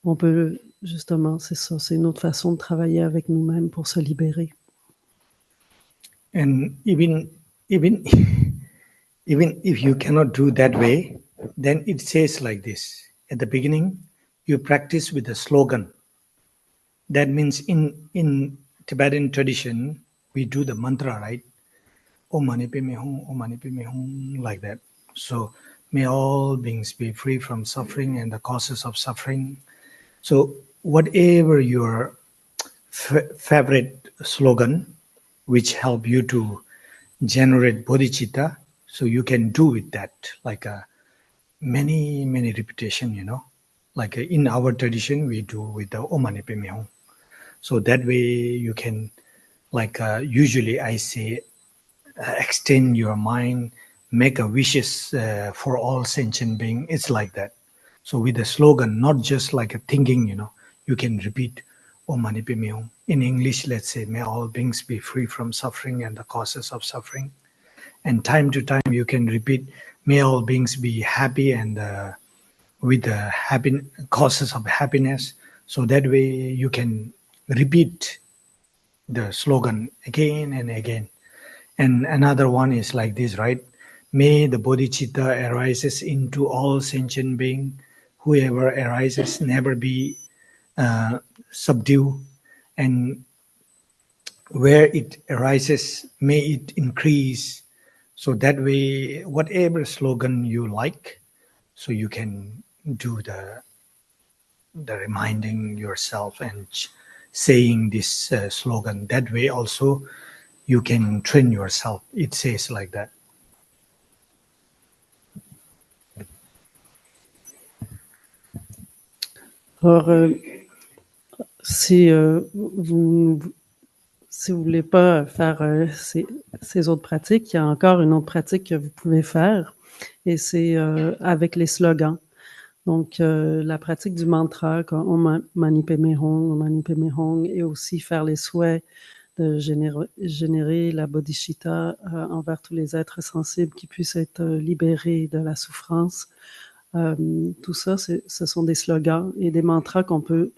on peut, justement, c'est ça, c'est une autre façon de travailler avec nous-mêmes pour se libérer. And even if you cannot do that way, then it says like this. At the beginning, you practice with a slogan. That means in Tibetan tradition, we do the mantra, right? Om Mani Padme Hum, Om Mani Padme Hum, like that. So may all beings be free from suffering and the causes of suffering. So whatever your favorite slogan, which help you to generate bodhicitta, so you can do with that, like many repetition, like in our tradition we do with the Om Mani Padme Hum. So that way you can, like usually I say, extend your mind, make a wishes for all sentient beings. It's like that. So with the slogan, not just like a thinking, you can repeat Om Mani Padme Hum. In English, let's say, may all beings be free from suffering and the causes of suffering. And time to time, you can repeat, may all beings be happy and with the causes of happiness. So that way you can repeat the slogan again and again. And another one is like this, right? May the bodhicitta arises into all sentient beings. Whoever arises never be subdued. And where it arises, may it increase. So that way, whatever slogan you like, so you can do the reminding yourself and saying this slogan. That way also you can train yourself. It says like that. Alors, si vous voulez pas faire ces autres pratiques, il y a encore une autre pratique que vous pouvez faire, et c'est avec les slogans. Donc, la pratique du mantra, comme Om Mani Padme Hum, Om Mani Padme Hum, et aussi faire les souhaits de générer la bodhicitta envers tous les êtres sensibles qui puissent être libérés de la souffrance. Tout ça, ce sont des slogans et des mantras qu'on peut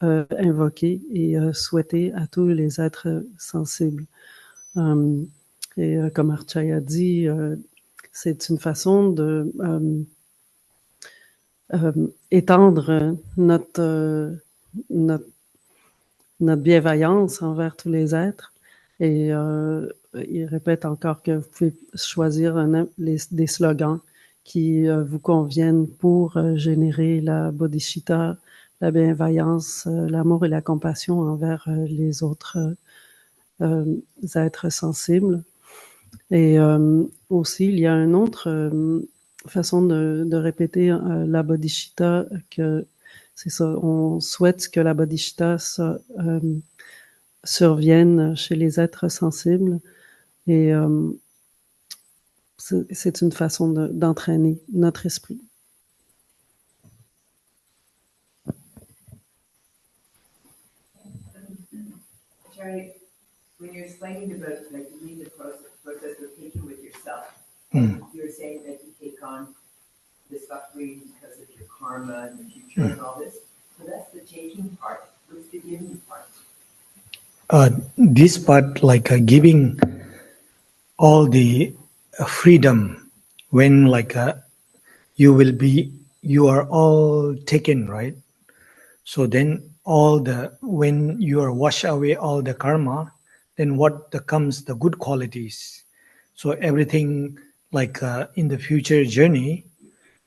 invoquer et souhaiter à tous les êtres sensibles. Et comme Archai a dit, c'est une façon de étendre notre bienveillance envers tous les êtres. Et il répète encore que vous pouvez choisir des slogans qui vous conviennent pour générer la bodhicitta, la bienveillance, l'amour et la compassion envers les autres êtres sensibles. Et aussi, il y a une autre façon de répéter la bodhicitta, que c'est ça, on souhaite que la bodhicitta survienne chez les êtres sensibles, et c'est une façon d'entraîner notre esprit. Jerry, when you're explaining about like doing the process of taking with yourself, you're saying that you take on the suffering because of your karma and the future and all this. So that's the taking part. What's the giving part? This part, like giving all the freedom when like you are all taken, right? So then when you are wash away all the karma, then what comes the good qualities. So everything like in the future journey,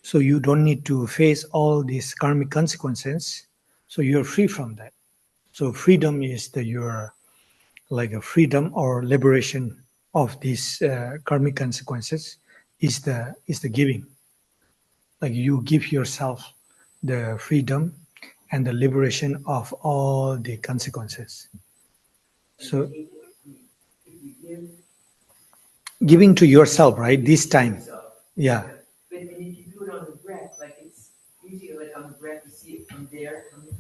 so you don't need to face all these karmic consequences. So you're free from that. So freedom is your like a freedom or liberation of these karmic consequences is the giving. Like you give yourself the freedom and the liberation of all the consequences. So giving to yourself, right? This time, yeah. But and if you do it on the breath, like it's usually like on the breath, you see it from there coming,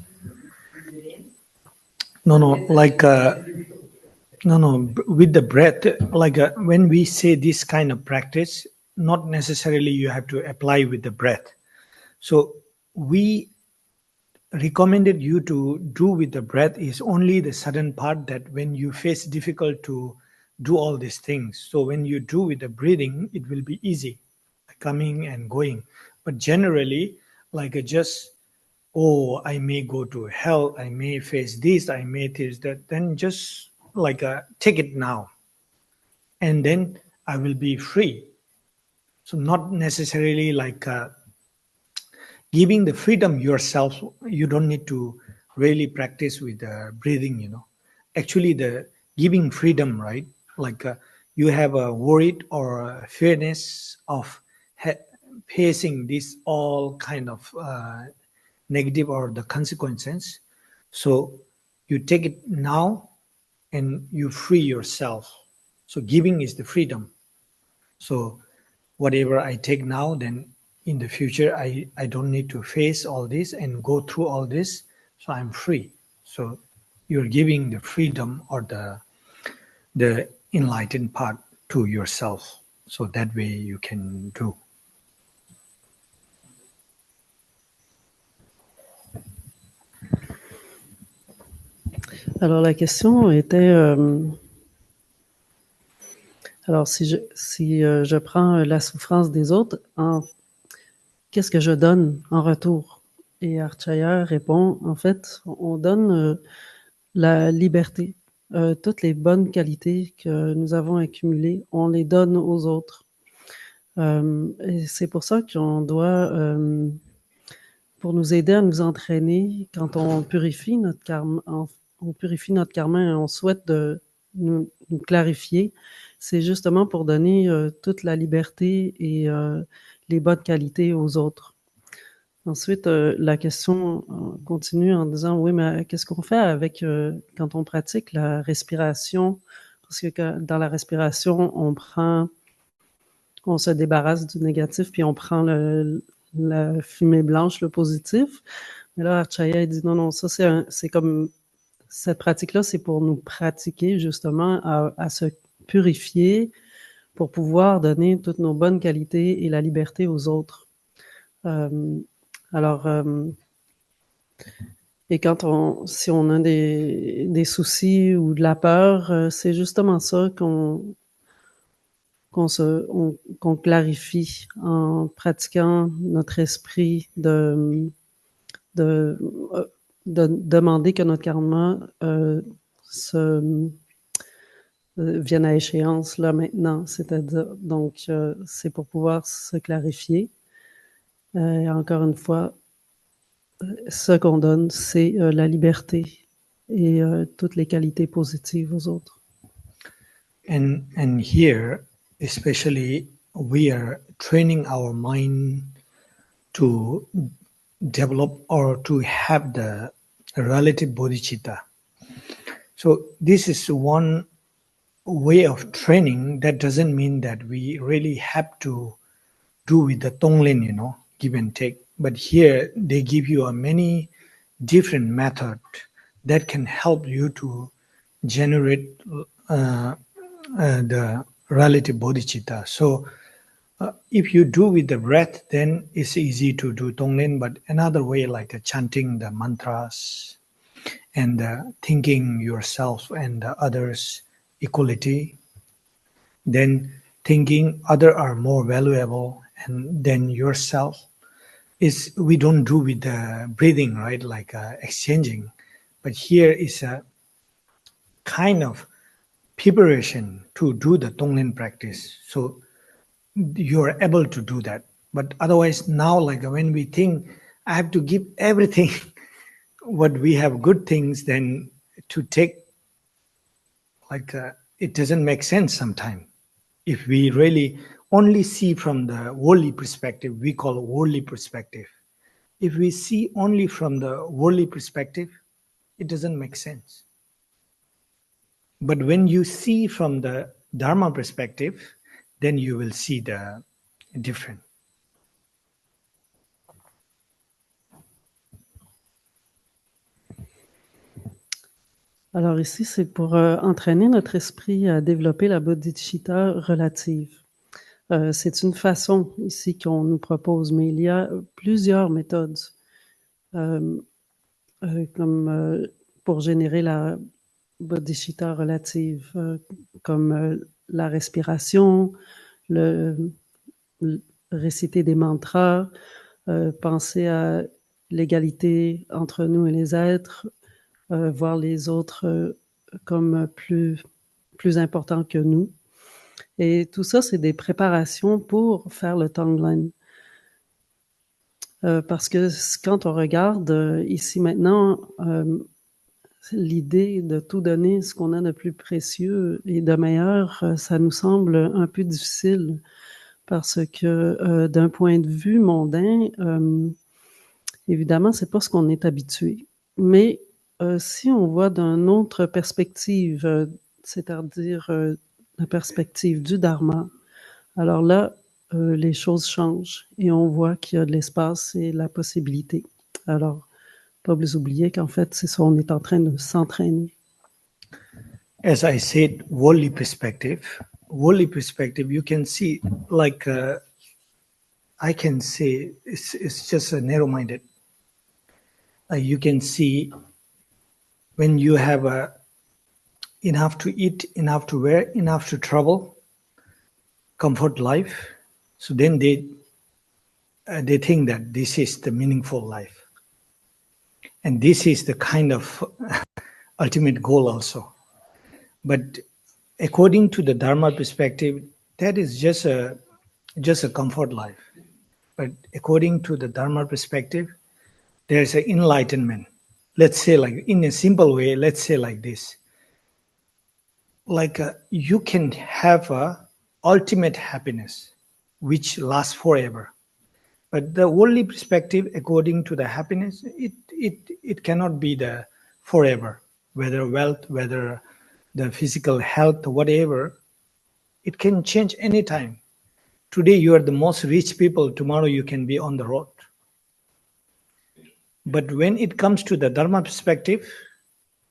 breathe it in. No, like with the breath, like when we say this kind of practice, not necessarily you have to apply with the breath. So we recommended you to do with the breath is only the sudden part, that when you face difficult to do all these things. So when you do with the breathing, it will be easy, coming and going. But generally, like I may go to hell, I may face this, I may face that, then just like take it now, and then I will be free. So not necessarily like giving the freedom yourself. You don't need to really practice with the breathing. Actually the giving freedom, right? Like you have a worried or a fearness of facing this all kind of negative or the consequences. So you take it now and you free yourself. So giving is the freedom. So whatever I take now, then in the future I don't need to face all this and go through all this. So I'm free. So you're giving the freedom or the enlightened part to yourself. So that way you can do. Alors la question était, alors si je prends la souffrance des autres, qu'est-ce que je donne en retour? Et Archaya répond, en fait, on donne la liberté. Toutes les bonnes qualités que nous avons accumulées, on les donne aux autres. Et c'est pour ça qu'on doit, pour nous aider à nous entraîner, quand on purifie notre karma, et on souhaite nous clarifier, c'est justement pour donner toute la liberté et les bonnes qualités aux autres. Ensuite, la question continue en disant, oui, mais qu'est-ce qu'on fait avec quand on pratique la respiration? Parce que dans la respiration, on se débarrasse du négatif, puis on prend la fumée blanche, le positif. Mais là, Archaya dit, non, ça c'est comme, cette pratique-là, c'est pour nous pratiquer justement à se purifier pour pouvoir donner toutes nos bonnes qualités et la liberté aux autres. Et si on a des soucis ou de la peur, c'est justement ça qu'on clarifie en pratiquant notre esprit de demander que notre karma vienne à échéance là maintenant, c'est-à-dire donc c'est pour pouvoir se clarifier. Et encore une fois, ce qu'on donne, c'est la liberté et toutes les qualités positives aux autres. And here, especially we are training our mind to develop or to have the relative bodhicitta. So this is one way of training. That doesn't mean that we really have to do with the Tonglen, give and take. But here they give you a many different method that can help you to generate the relative bodhicitta. So if you do with the breath, then it's easy to do Tonglen. But another way, like chanting the mantras and thinking yourself and others equality, then thinking other are more valuable and than yourself, is we don't do with the breathing, right? Like exchanging. But here is a kind of preparation to do the Tonglen practice. So you are able to do that. But otherwise now, like when we think I have to give everything what we have good things, then to take like it doesn't make sense sometimes. If we really only see from the worldly perspective, we call worldly perspective. If we see only from the worldly perspective, it doesn't make sense. But when you see from the Dharma perspective, then you will see the different. Alors ici, c'est pour entraîner notre esprit à développer la bodhicitta relative. C'est une façon ici qu'on nous propose, mais il y a plusieurs méthodes comme pour générer la bodhicitta relative, comme la respiration, le réciter des mantras, penser à l'égalité entre nous et les êtres, voir les autres comme plus importants que nous. Et tout ça, c'est des préparations pour faire le Tonglen. Parce que quand on regarde ici maintenant, l'idée de tout donner, ce qu'on a de plus précieux et de meilleur, ça nous semble un peu difficile parce que d'un point de vue mondain, évidemment, c'est pas ce qu'on est habitué. Mais si on voit d'une autre perspective, c'est-à-dire la perspective du Dharma, alors là, les choses changent et on voit qu'il y a de l'espace et la possibilité. Alors, pas vous oublier qu'en fait, c'est ça, on est en train de s'entraîner. As I said, worldly perspective, you can see like I can say it's just a narrow-minded. You can see when you have enough to eat, enough to wear, enough to travel, comfort life. So then they think that this is the meaningful life. And this is the kind of ultimate goal also. But according to the Dharma perspective, that is just a comfort life. But according to the Dharma perspective, there's an enlightenment. Let's say like in a simple way, let's say like this. Like you can have a ultimate happiness which lasts forever. But the worldly perspective, according to the happiness, it cannot be the forever. Whether wealth, whether the physical health, whatever, it can change anytime. Today you are the most rich people, tomorrow you can be on the road. But when it comes to the Dharma perspective,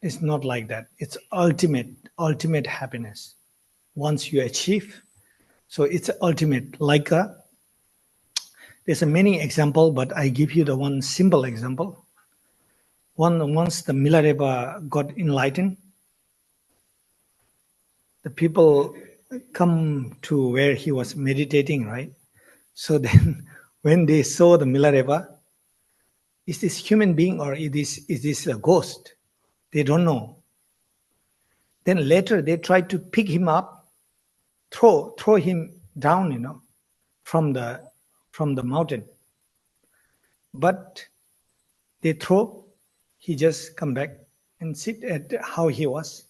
it's not like that. It's ultimate happiness. Once you achieve, so it's ultimate. Like there's a many example, but I give you the one simple example. Once the Milarepa got enlightened, the people come to where he was meditating, right? So then when they saw the Milarepa, is this human being or is this a ghost? They don't know. Then later they tried to pick him up, throw him down, from the mountain. But they throw, he just come back and sit at how he was.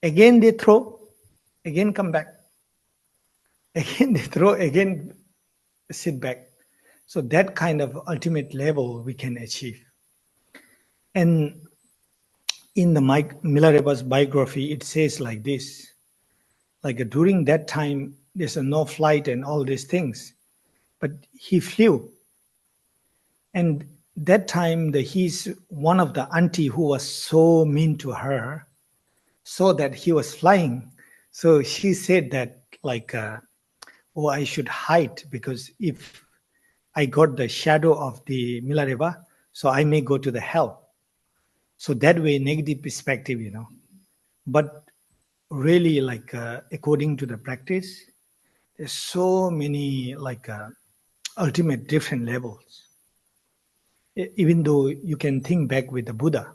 Again they throw, again come back. again they throw, again sit back. So that kind of ultimate level we can achieve. And in the Milarepa's biography, it says like this, like during that time, there's no flight and all these things, but he flew. And that time, he's one of the auntie who was so mean to her, so that he was flying. So she said that like, oh, I should hide because if I got the shadow of the Milarepa, so I may go to the hell. So that way, negative perspective, But really, like according to the practice, there's so many like ultimate different levels. Even though you can think back with the Buddha,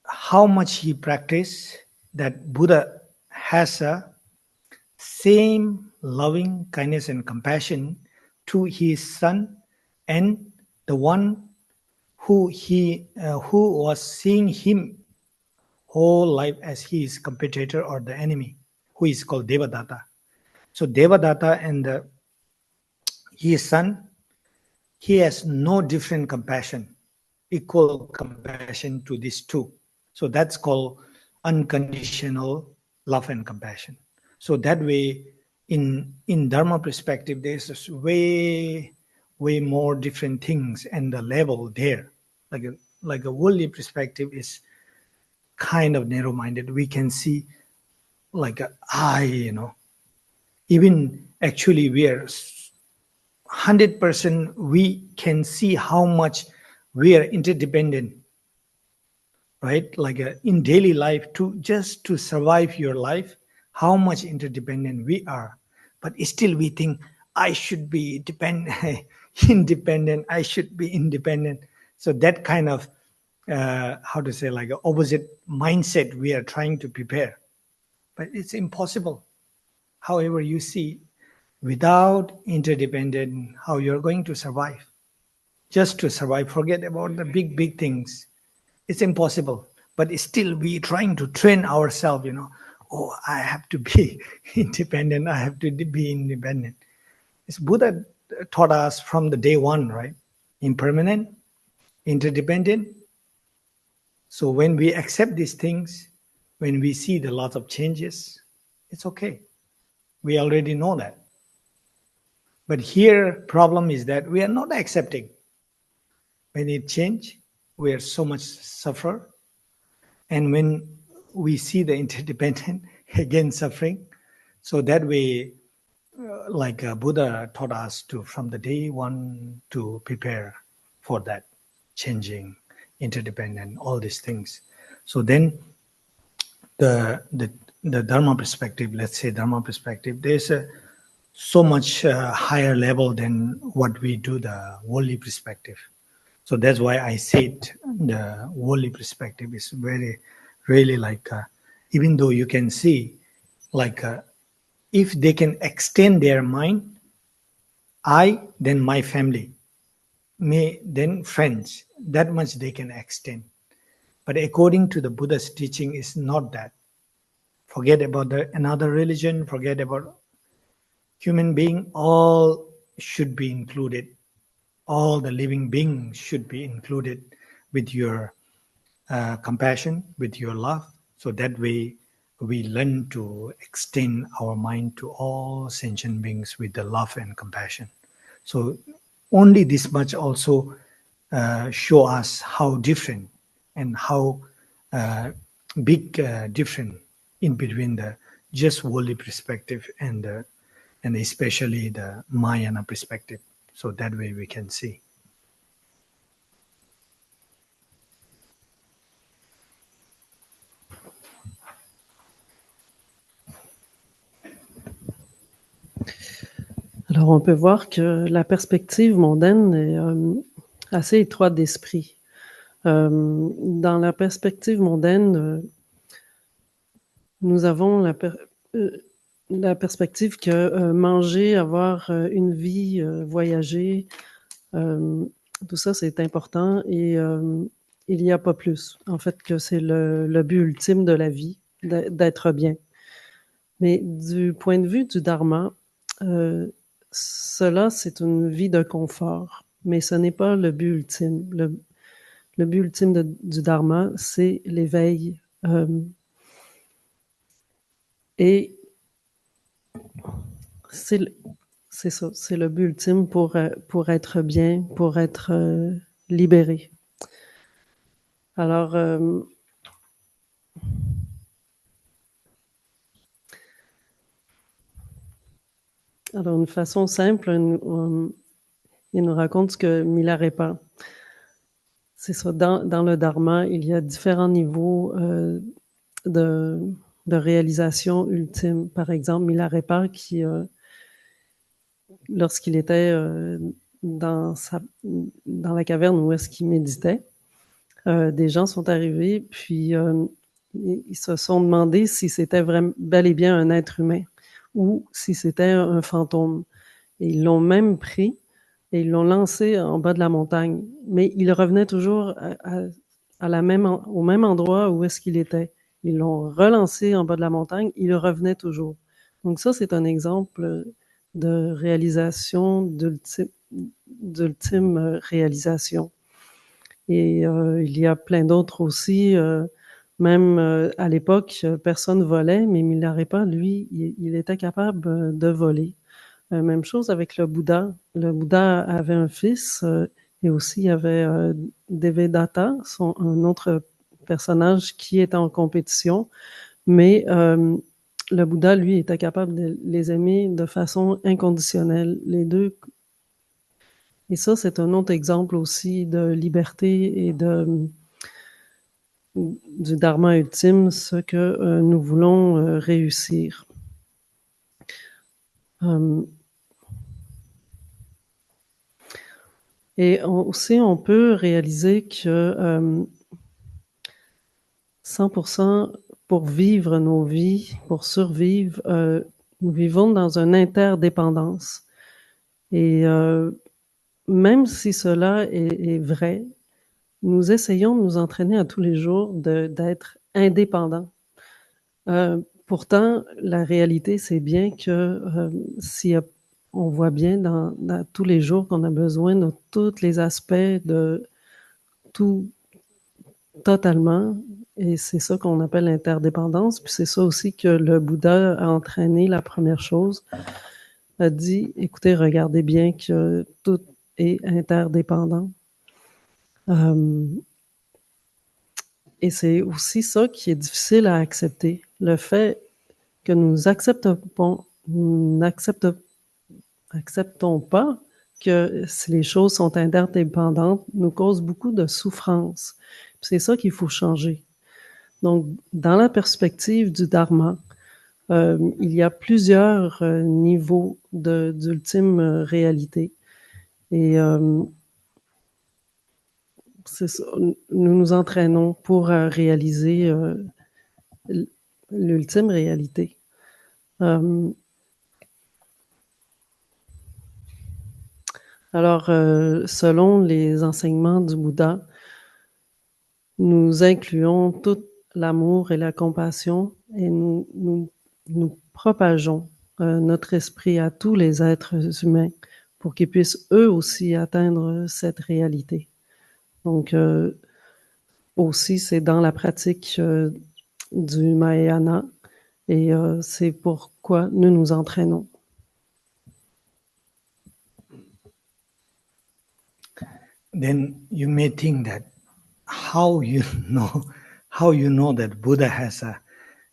how much he practiced, that Buddha has a same loving kindness and compassion to his son and the one who was seeing him whole life as his competitor or the enemy, who is called Devadatta. So Devadatta and his son, he has no different compassion, equal compassion to these two. So that's called unconditional love and compassion. So that way, in Dharma perspective, there's just way more different things and the level there. Like a worldly perspective is kind of narrow-minded. We can see like an eye, Even actually we are 100%, we can see how much we are interdependent, right? Like in daily life, just to survive your life, how much interdependent we are. But still we think, I should be independent, I should be independent. So that kind of, how to say, like opposite mindset we are trying to prepare. But it's impossible. However, you see, without interdependent, how you're going to survive. Just to survive, forget about the big things. It's impossible. But still, we trying to train ourselves, Oh, I have to be independent. I have to be independent. It's Buddha taught us from the day one, right? Impermanent, interdependent. So when we accept these things, when we see the lot of changes, it's okay. We already know that. But here, problem is that we are not accepting. When it change, we are so much suffer. And when we see the interdependent, again suffering. So that way, like Buddha taught us to, from the day one, to prepare for that changing, interdependent, all these things. So then the Dharma perspective, let's say Dharma perspective, there's so much higher level than what we do the worldly perspective. So that's why I said the worldly perspective is very, really like, even though you can see, like, if they can extend their mind, I, then my family, me, then friends, that much they can extend. But according to the Buddha's teaching, is not that. Forget about another religion, forget about human being, all should be included. All the living beings should be included with your compassion, with your love. So that way we learn to extend our mind to all sentient beings with the love and compassion. So only this much also show us how different and how big difference in between the just worldly perspective and especially the Mahayana perspective. So that way we can see. Alors, on peut voir que la perspective mondaine est assez étroite d'esprit. Dans la perspective mondaine, nous avons la perspective que manger, avoir une vie, voyager, tout ça, c'est important et il n'y a pas plus. En fait, que c'est le but ultime de la vie, d'être bien. Mais du point de vue du dharma, cela, c'est une vie de confort, mais ce n'est pas le but ultime. Le but ultime du dharma, c'est l'éveil. Et c'est ça, c'est le but ultime pour être bien, pour être libéré. Alors, une façon simple, il nous raconte ce que Milarepa. C'est ça, dans le dharma, il y a différents niveaux de réalisation ultime. Par exemple, Milarepa, qui, lorsqu'il était dans la caverne où est-ce qu'il méditait, des gens sont arrivés, puis ils se sont demandé si c'était vraiment bel et bien un être humain ou si c'était un fantôme. Et ils l'ont même pris et ils l'ont lancé en bas de la montagne. Mais il revenait toujours au même endroit où est-ce qu'il était. Ils l'ont relancé en bas de la montagne, il revenait toujours. Donc ça, c'est un exemple de réalisation, d'ultime réalisation. Et il y a plein d'autres aussi. Même à l'époque, personne volait, mais Milarepa, lui, il était capable de voler. Même chose avec le Bouddha. Le Bouddha avait un fils et aussi il y avait Devadatta, un autre personnage qui était en compétition, mais le Bouddha, lui, était capable de les aimer de façon inconditionnelle, les deux. Et ça, c'est un autre exemple aussi de liberté et du dharma ultime, ce que nous voulons réussir. Et aussi, on peut réaliser que 100% pour vivre nos vies, pour survivre, nous vivons dans une interdépendance. Et même si cela est vrai, nous essayons de nous entraîner à tous les jours d'être indépendants. Pourtant, la réalité, c'est bien que si on voit bien dans tous les jours qu'on a besoin de tous les aspects de tout totalement, et c'est ça qu'on appelle l'interdépendance, puis c'est ça aussi que le Bouddha a entraîné. La première chose, a dit, écoutez, regardez bien que tout est interdépendant. Et c'est aussi ça qui est difficile à accepter. Le fait que nous n'acceptons pas que si les choses sont interdépendantes, nous cause beaucoup de souffrance. C'est ça qu'il faut changer. Donc, dans la perspective du dharma, il y a plusieurs niveaux d'ultime réalité. Et c'est ça, nous nous entraînons pour réaliser l'ultime réalité. Alors, selon les enseignements du Bouddha, nous incluons tout l'amour et la compassion et nous propageons notre esprit à tous les êtres humains pour qu'ils puissent eux aussi atteindre cette réalité. Donc, aussi, c'est dans la pratique du Mahayana et c'est pourquoi nous nous entraînons. Then you may think that how you know that Buddha has a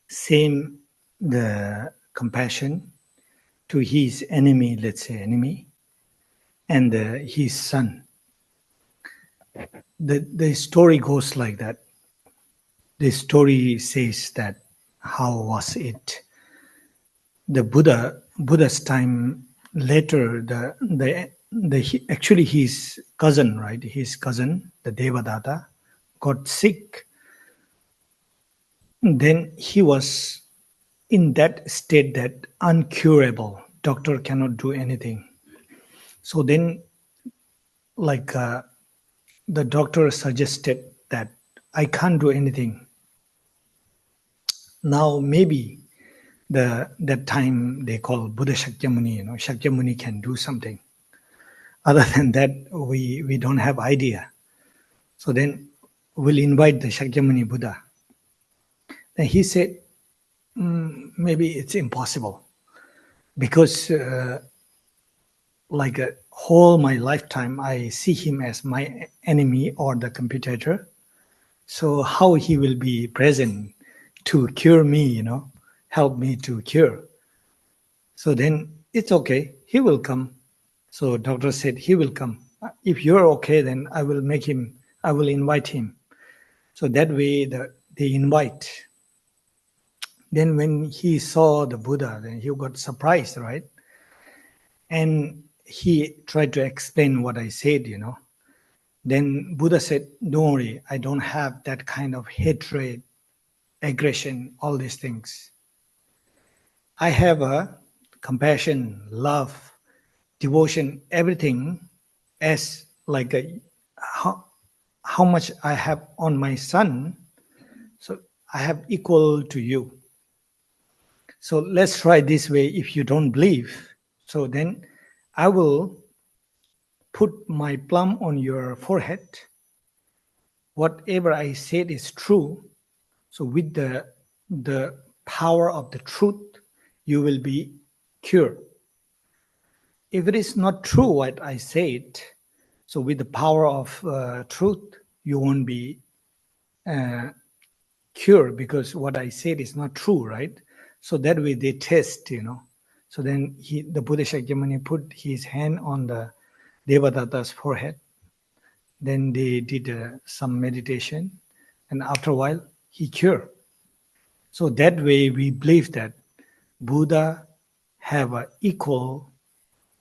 same the compassion to his enemy, let's say enemy, and his son. The story goes like that. The story says that how was it? The Buddha's time later, actually his cousin, right? His cousin, the Devadatta, got sick. Then he was in that state that uncurable. Doctor cannot do anything. So then, like the doctor suggested that I can't do anything. Now maybe that time they call Buddha Shakyamuni. You know, Shakyamuni can do something. Other than that, we don't have idea. So then we'll invite the Shakyamuni Buddha. Then he said, maybe it's impossible because like a whole my lifetime, I see him as my enemy or the competitor. So how he will be present to cure me, you know, help me to cure. So then it's okay, he will come. So doctor said he will come. If you're okay, then I will invite him. So that way they invite. Then when he saw the Buddha, then he got surprised, right? And he tried to explain what I said, you know. Then Buddha said, don't worry, I don't have that kind of hatred, aggression, all these things. I have a compassion, love, devotion, everything as like how much I have on my son, so I have equal to you. So let's try this way. If you don't believe, so then I will put my plum on your forehead. Whatever I said is true. So with the power of the truth, you will be cured. If it is not true what I said, so with the power of truth, you won't be cured because what I said is not true, right? So that way they test, you know. So then the Buddha Shakyamuni put his hand on the Devadatta's forehead. Then they did some meditation, and after a while, he cured. So that way we believe that Buddha have an equal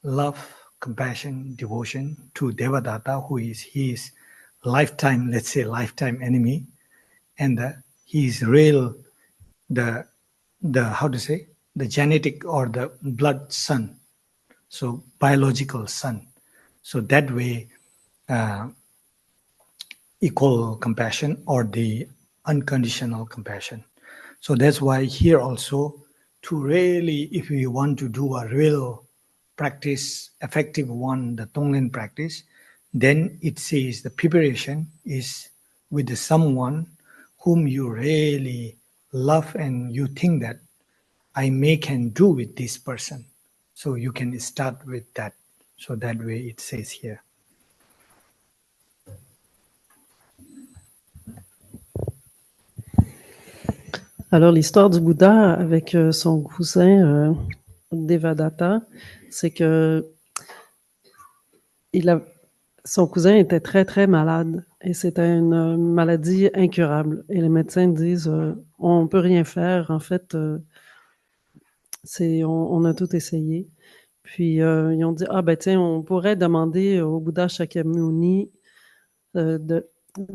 love, compassion, devotion to Devadatta, who is his lifetime, let's say lifetime enemy, and he is real, the how to say, the genetic or the blood son, so biological son. So that way, equal compassion or the unconditional compassion. So that's why here also, to really, if we want to do a real practice, effective one, the Tonglen practice, then it says the preparation is with someone whom you really love and you think that I can do with this person. So you can start with that. So that way it says here. Alors, l'histoire du Bouddha avec son cousin Devadatta, c'est que son cousin était très, très malade et c'était une maladie incurable. Et les médecins disent on ne peut rien faire. En fait, on a tout essayé. Puis ils ont dit ben tiens, on pourrait demander au Bouddha Shakyamuni de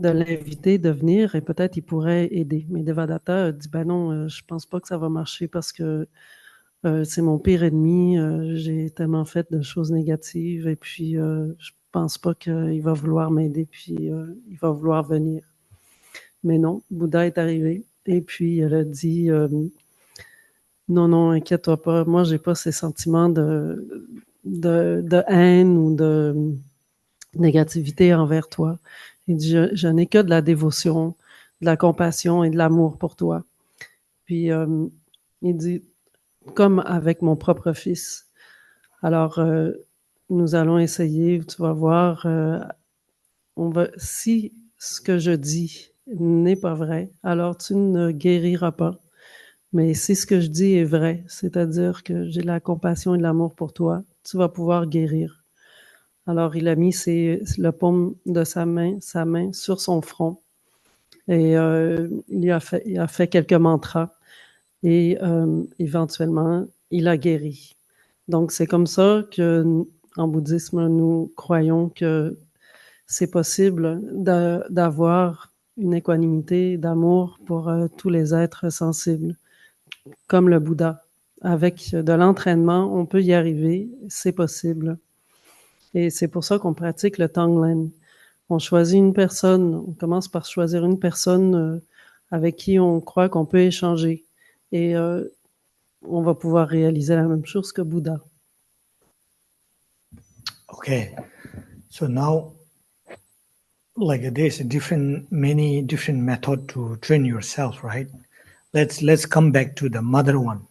l'inviter de venir et peut-être il pourrait aider. Mais Devadatta a dit ben non, je pense pas que ça va marcher parce que c'est mon pire ennemi. J'ai tellement fait de choses négatives et puis je pense pas qu'il va vouloir m'aider puis il va vouloir venir. Mais non, Bouddha est arrivé et puis elle a dit non, inquiète-toi pas, moi j'ai pas ces sentiments de haine ou de négativité envers toi. Il dit je n'ai que de la dévotion, de la compassion et de l'amour pour toi. Puis il dit comme avec mon propre fils. Alors nous allons essayer, tu vas voir, si ce que je dis n'est pas vrai, alors tu ne guériras pas. Mais si ce que je dis est vrai, c'est-à-dire que j'ai la compassion et de l'amour pour toi, tu vas pouvoir guérir. Alors il a mis le paume de sa main sur son front et il a fait quelques mantras et éventuellement il a guéri. Donc c'est comme ça que en bouddhisme nous croyons que c'est possible d'avoir une équanimité d'amour pour tous les êtres sensibles, comme le Bouddha. Avec de l'entraînement, on peut y arriver, c'est possible. Et c'est pour ça qu'on pratique le Tonglen. On choisit une personne, on commence par choisir une personne avec qui on croit qu'on peut échanger. Et on va pouvoir réaliser la même chose que Bouddha. Okay, so now, like there's many different method to train yourself, right? Let's come back to the mother one.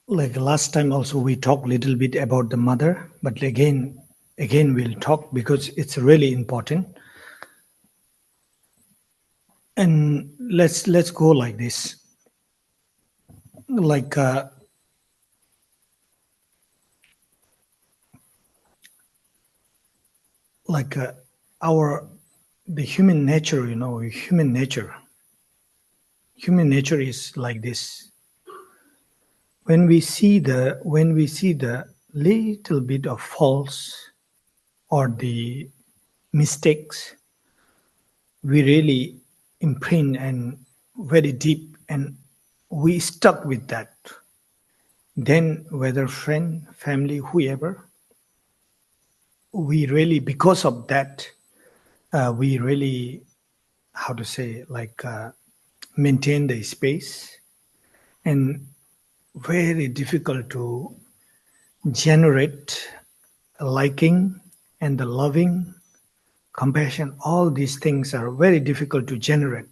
Like last time also we talked a little bit about the mother, but again we'll talk because it's really important. And let's go like this. Like the human nature, human nature is like this. When we see the little bit of faults or the mistakes, we really imprint and very deep, and we stuck with that. Then whether friend, family, whoever, we really, because of that, we really, how to say, like maintain the space, and very difficult to generate liking and the loving, compassion. All these things are very difficult to generate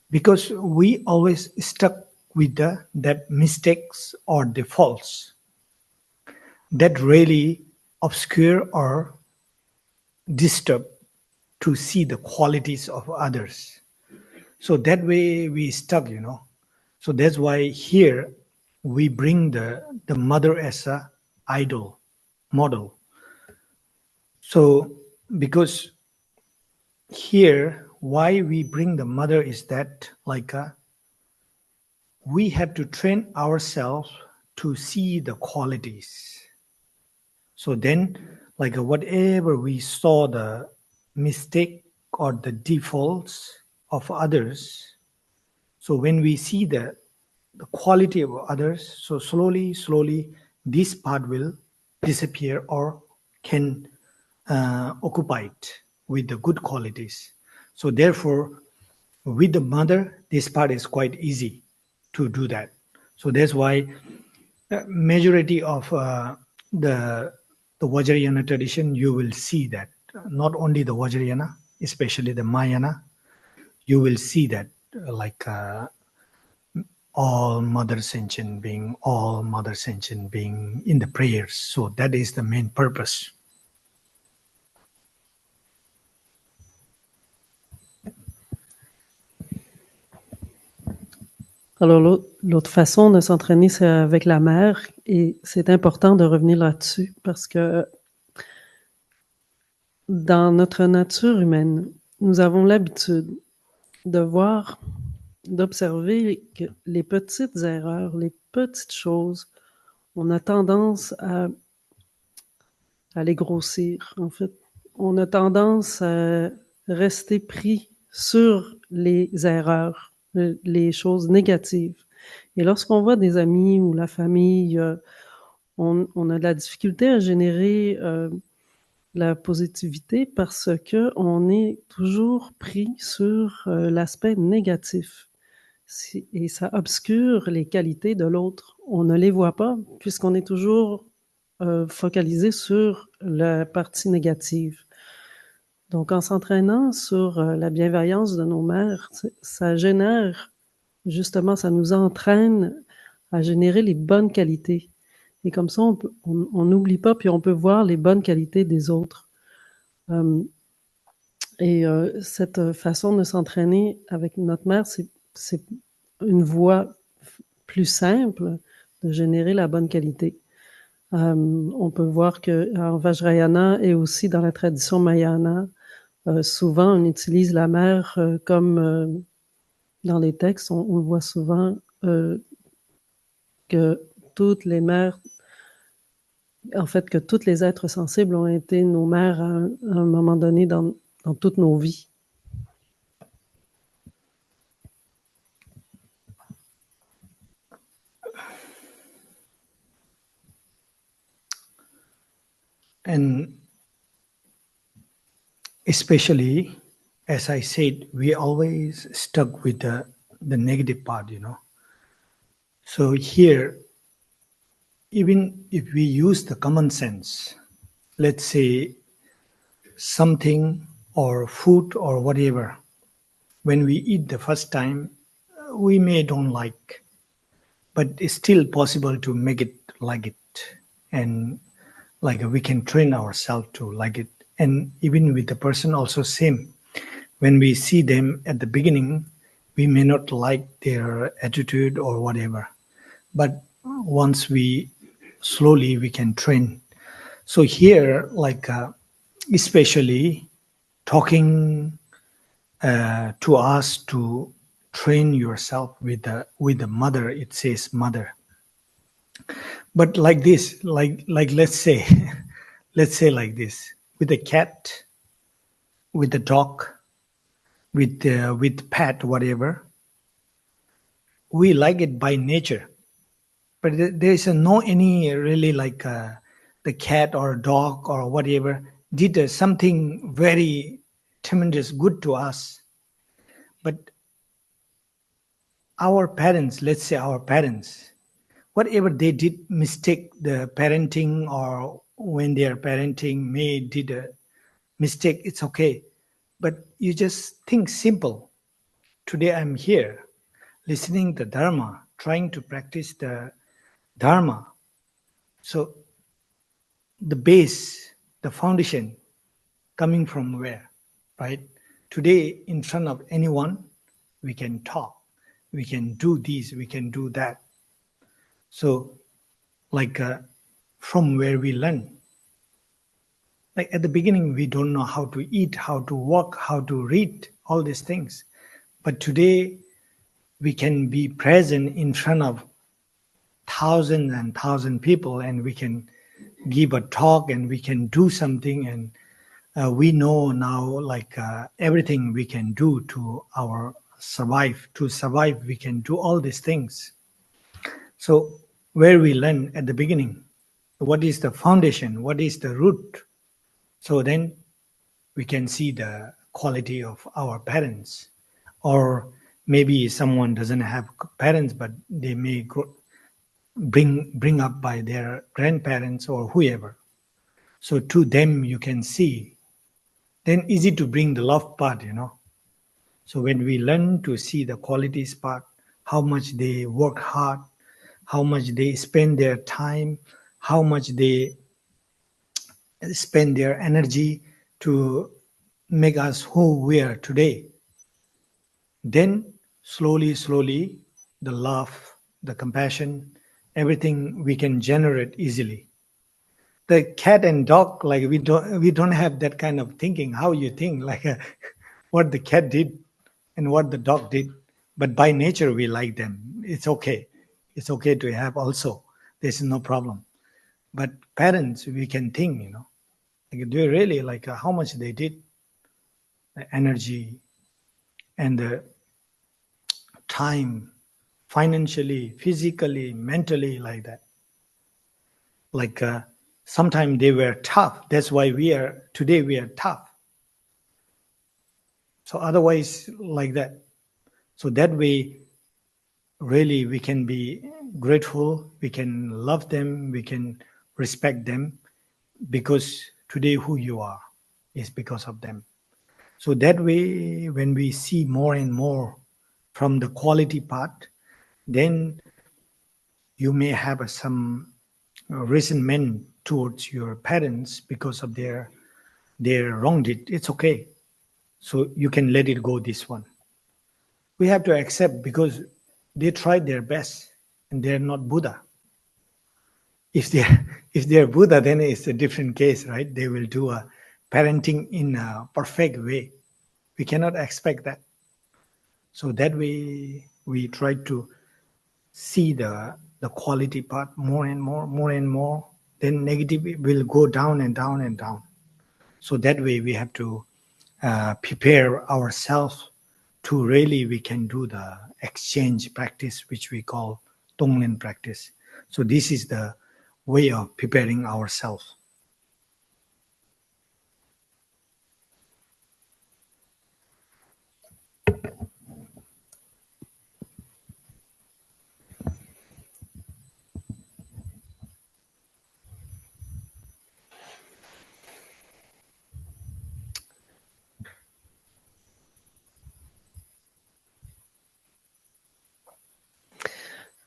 because we always stuck with that mistakes or the faults that really obscure or disturb to see the qualities of others. So that way we stuck, So that's why here we bring the mother as a idol, model. So because here why we bring the mother is that like we have to train ourselves to see the qualities. So then like whatever we saw the mistake or the defaults of others, so when we see the quality of others, so slowly this part will disappear or can occupy it with the good qualities. So therefore with the mother this part is quite easy to do that. So that's why majority of the Vajrayana tradition, you will see that not only the Vajrayana, especially the Mahayana, you will see that like all mother sentient being in the prayers. So that is the main purpose. Alors, l'autre façon de s'entraîner, c'est avec la mère, et c'est important de revenir là-dessus parce que dans notre nature humaine, nous avons l'habitude de voir, d'observer que les petites erreurs, les petites choses, on a tendance à les grossir, en fait. On a tendance à rester pris sur les erreurs, les choses négatives. Et lorsqu'on voit des amis ou la famille, on a de la difficulté à générer la positivité parce qu'on est toujours pris sur l'aspect négatif. Et ça obscure les qualités de l'autre. On ne les voit pas puisqu'on est toujours focalisé sur la partie négative. Donc, en s'entraînant sur la bienveillance de nos mères, ça génère, justement, ça nous entraîne à générer les bonnes qualités. Et comme ça, on n'oublie pas, puis on peut voir les bonnes qualités des autres. Cette façon de s'entraîner avec notre mère, c'est une voie plus simple de générer la bonne qualité. On peut voir qu'en Vajrayana et aussi dans la tradition Mahayana, souvent on utilise la mère comme dans les textes, on voit souvent que toutes les mères, en fait que tous les êtres sensibles ont été nos mères à un moment donné dans toutes nos vies. And especially, as I said, we always stuck with the negative part, So here, even if we use the common sense, let's say something or food or whatever, when we eat the first time, we may don't like, but it's still possible to make it like it. And like we can train ourselves to like it. And even with the person also same. When we see them at the beginning, we may not like their attitude or whatever. But once we slowly we can train. So here, like especially talking to us to train yourself with the mother. It says mother, but like this, like let's say, let's say like this, with a cat, with a dog, with pet, whatever. We like it by nature, but there is no any really like the cat or dog or whatever did something very tremendous good to us. But our parents, let's say our parents, whatever they did mistake the parenting or when they are parenting may did a mistake, it's okay. But you just think simple. Today I'm here listening to Dharma, trying to practice the Dharma. So the base, the foundation coming from where, right? Today in front of anyone, we can talk, we can do this, we can do that. So like from where we learn. Like at the beginning, we don't know how to eat, how to walk, how to read, all these things. But today, we can be present in front of thousands and thousand people, and we can give a talk, and we can do something, and we know now like everything we can do to our survive. To survive, we can do all these things. So where we learn at the beginning, what is the foundation? What is the root? So then we can see the quality of our parents. Or maybe someone doesn't have parents, but they may bring up by their grandparents or whoever. So to them you can see. Then easy to bring the love part, So when we learn to see the qualities part, how much they work hard, how much they spend their time, how much they spend their energy to make us who we are today. Then slowly, the love, the compassion, everything we can generate easily. The cat and dog, like we don't have that kind of thinking. How you think, like what the cat did and what the dog did. But by nature, we like them. It's okay. It's okay to have also. There's no problem. But parents, we can think, like do you really like how much they did, the energy and the time, financially, physically, mentally, like that. Like sometimes they were tough. That's why today we are tough. So otherwise, like that. So that way, really, we can be grateful. We can love them. We can respect them, because today who you are is because of them. So that way, when we see more and more from the quality part, then you may have some resentment towards your parents because of their wrong deed. It's okay. So you can let it go, this one. We have to accept because they tried their best and they're not Buddha. If they're Buddha, then it's a different case, right? They will do a parenting in a perfect way. We cannot expect that. So that way we try to see the quality part more and more. Then negative will go down and down and down. So that way we have to prepare ourselves to really we can do the exchange practice, which we call Tonglen practice. So this is the way of preparing ourselves.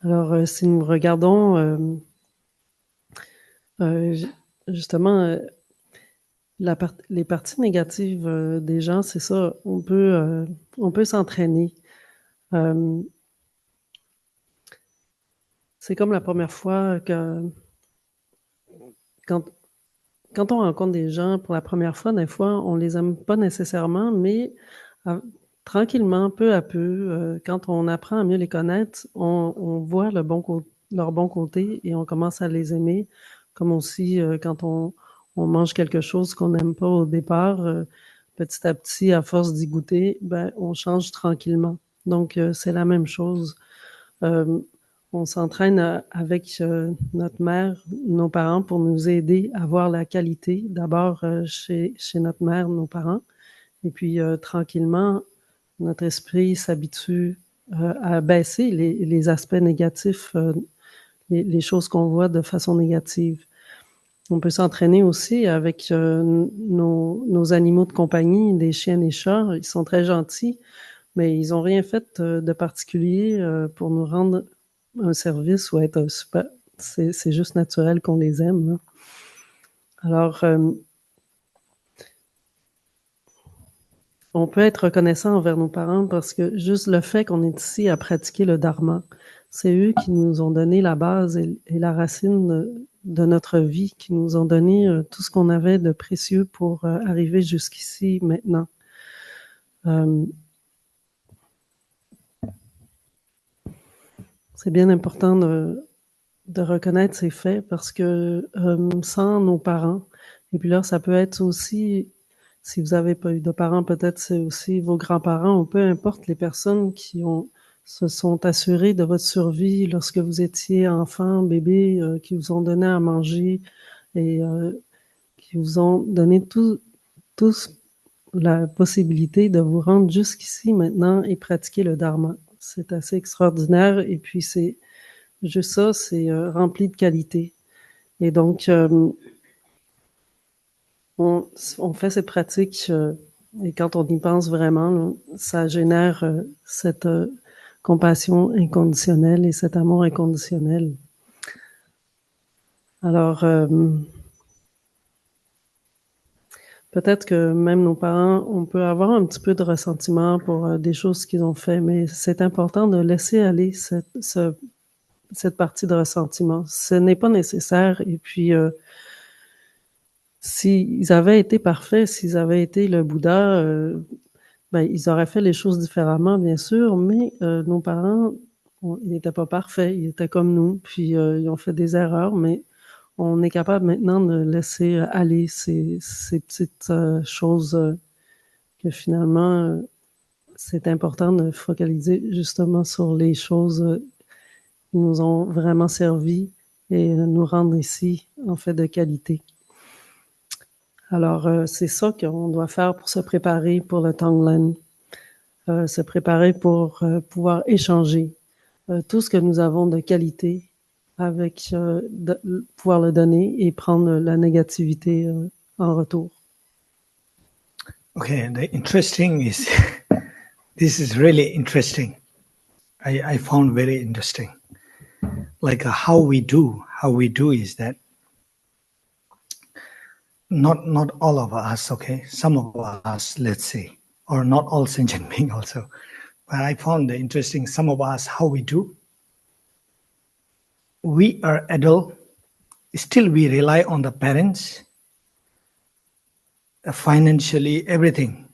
Alors, si nous regardons justement les parties négatives des gens, c'est ça, on peut s'entraîner. C'est comme la première fois quand on rencontre des gens pour la première fois, des fois, on les aime pas nécessairement, mais tranquillement, peu à peu, quand on apprend à mieux les connaître, on voit leur bon côté et on commence à les aimer. Comme aussi quand on mange quelque chose qu'on n'aime pas au départ, petit à petit, à force d'y goûter, ben, on change tranquillement. Donc, c'est la même chose. On s'entraîne avec notre mère, nos parents, pour nous aider à voir la qualité, d'abord chez notre mère, nos parents, et puis tranquillement, notre esprit s'habitue à baisser les aspects négatifs, les choses qu'on voit de façon négative. On peut s'entraîner aussi avec nos animaux de compagnie, des chiens et chats. Ils sont très gentils, mais ils n'ont rien fait de particulier pour nous rendre un service ou être super. C'est juste naturel qu'on les aime. Hein. Alors, on peut être reconnaissant envers nos parents parce que juste le fait qu'on est ici à pratiquer le dharma, c'est eux qui nous ont donné la base et la racine de notre vie, qui nous ont donné tout ce qu'on avait de précieux pour arriver jusqu'ici maintenant. C'est bien important de reconnaître ces faits parce que sans nos parents, et puis là, ça peut être aussi, si vous n'avez pas eu de parents, peut-être c'est aussi vos grands-parents, ou peu importe les personnes qui se sont assurées de votre survie lorsque vous étiez enfant, bébé, qui vous ont donné à manger et qui vous ont donné tous la possibilité de vous rendre jusqu'ici maintenant et pratiquer le dharma. C'est assez extraordinaire et puis c'est juste ça, c'est rempli de qualité. Et donc, on fait cette pratique et quand on y pense vraiment, là, ça génère cette compassion inconditionnelle et cet amour inconditionnel. Alors, peut-être que même nos parents, on peut avoir un petit peu de ressentiment pour des choses qu'ils ont fait, mais c'est important de laisser aller cette partie de ressentiment. Ce n'est pas nécessaire. Et puis, s'ils avaient été parfaits, s'ils avaient été le Bouddha, ben, ils auraient fait les choses différemment, bien sûr, mais nos parents, ils n'étaient pas parfaits, ils étaient comme nous, puis ils ont fait des erreurs, mais on est capable maintenant de laisser aller ces petites choses que finalement, c'est important de focaliser justement sur les choses qui nous ont vraiment servi et nous rendre ici, en fait, de qualité. Alors, c'est ça qu'on doit faire pour se préparer pour le Tonglen, se préparer pour pouvoir échanger tout ce que nous avons de qualité avec pouvoir le donner et prendre la négativité en retour. Okay, the interesting is, this is really interesting. I found very interesting. Like how we do is that not all of us, okay, some of us, let's say, or not all sentient beings also. But I found interesting, some of us, how we do. We are adult, still we rely on the parents, financially, everything.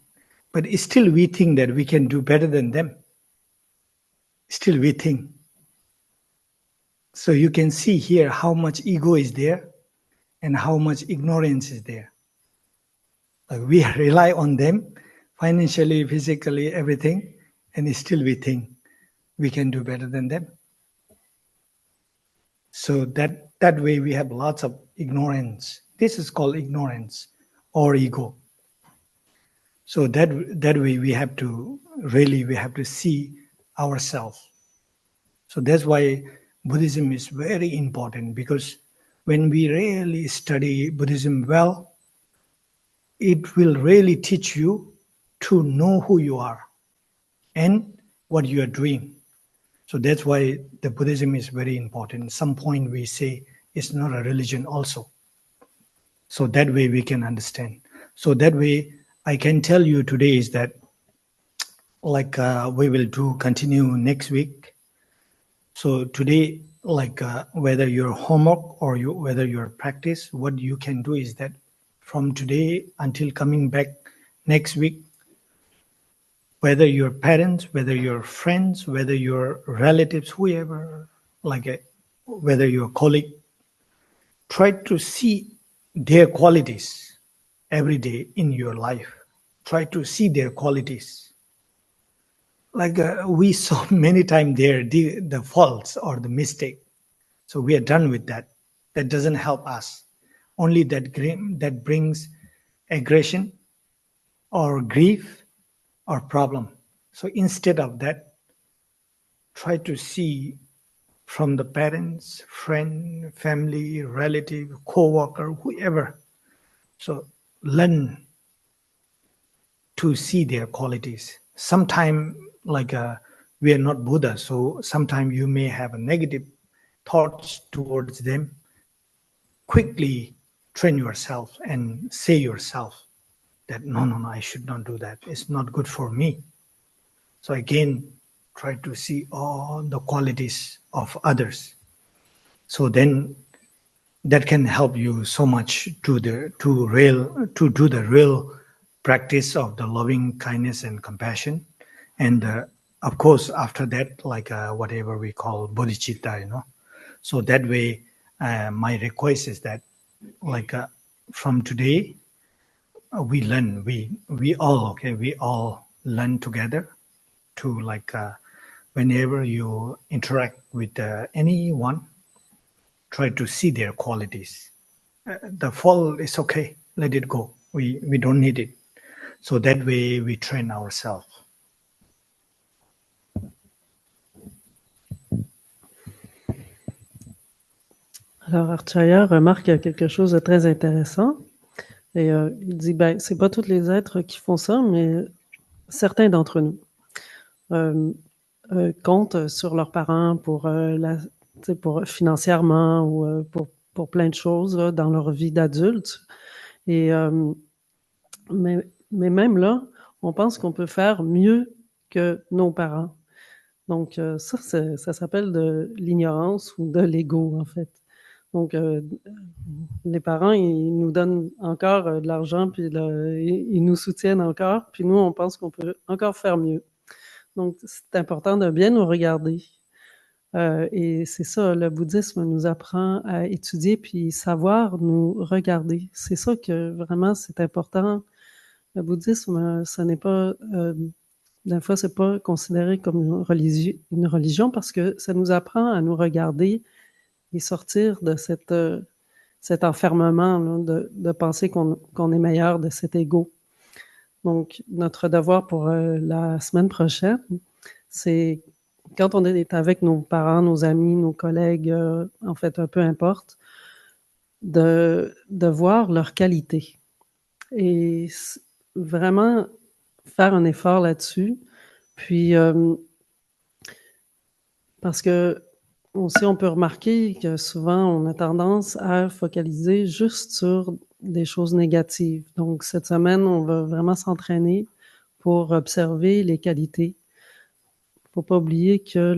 But still we think that we can do better than them. Still we think. So you can see here how much ego is there and how much ignorance is there. Like we rely on them, financially, physically, everything, and still we think we can do better than them. So that way we have lots of ignorance. This is called ignorance or ego. So that way we have to see ourselves. So that's why Buddhism is very important, because when we really study Buddhism well, it will really teach you to know who you are and what you are doing. So that's why the Buddhism is very important. Some point we say it's not a religion also. So that way we can understand. So that way I can tell you today is that like we will continue next week. So today, like whether your homework or whether your practice, what you can do is that from today until coming back next week, whether your parents, whether your friends, whether your relatives, whoever, whether your colleague, try to see their qualities every day in your life. Try to see their qualities. Like we saw many times there, the faults or the mistake. So we are done with that. That doesn't help us. Only that brings aggression or grief or problem. So instead of that, try to see from the parents, friend, family, relative, co-worker, whoever. So learn to see their qualities. Sometimes we are not Buddha, so sometimes you may have a negative thoughts towards them. Quickly train yourself and say yourself that no, I should not do that. It's not good for me. So again, try to see all the qualities of others. So then that can help you so much to do the real practice of the loving kindness and compassion. And of course, after that, whatever we call bodhicitta, So that way, my request is that from today, we learn, we all learn together to whenever you interact with anyone, try to see their qualities. The fall is okay, let it go. We don't need it. So that way we train ourselves. Alors, Archaya remarque quelque chose de très intéressant. Et il dit, c'est pas tous les êtres qui font ça, mais certains d'entre nous comptent sur leurs parents pour financièrement ou pour plein de choses là, dans leur vie d'adulte. Et mais même là, on pense qu'on peut faire mieux que nos parents. Donc ça s'appelle de l'ignorance ou de l'ego en fait. Donc les parents, ils nous donnent encore de l'argent, puis ils nous soutiennent encore, puis nous, on pense qu'on peut encore faire mieux. Donc, c'est important de bien nous regarder. Et c'est ça, le bouddhisme nous apprend à étudier puis savoir nous regarder. C'est ça que vraiment, c'est important. Le bouddhisme, ce n'est pas... des fois, c'est pas considéré comme une religion parce que ça nous apprend à nous regarder et sortir de cet enfermement là, de penser qu'on est meilleur de cet ego. Donc, notre devoir pour la semaine prochaine, c'est quand on est avec nos parents, nos amis, nos collègues, en fait, peu importe, de voir leurs qualités. Et vraiment faire un effort là-dessus. Puis, parce que aussi, on peut remarquer que souvent, on a tendance à focaliser juste sur des choses négatives. Donc, cette semaine, on va vraiment s'entraîner pour observer les qualités. Il ne faut pas oublier que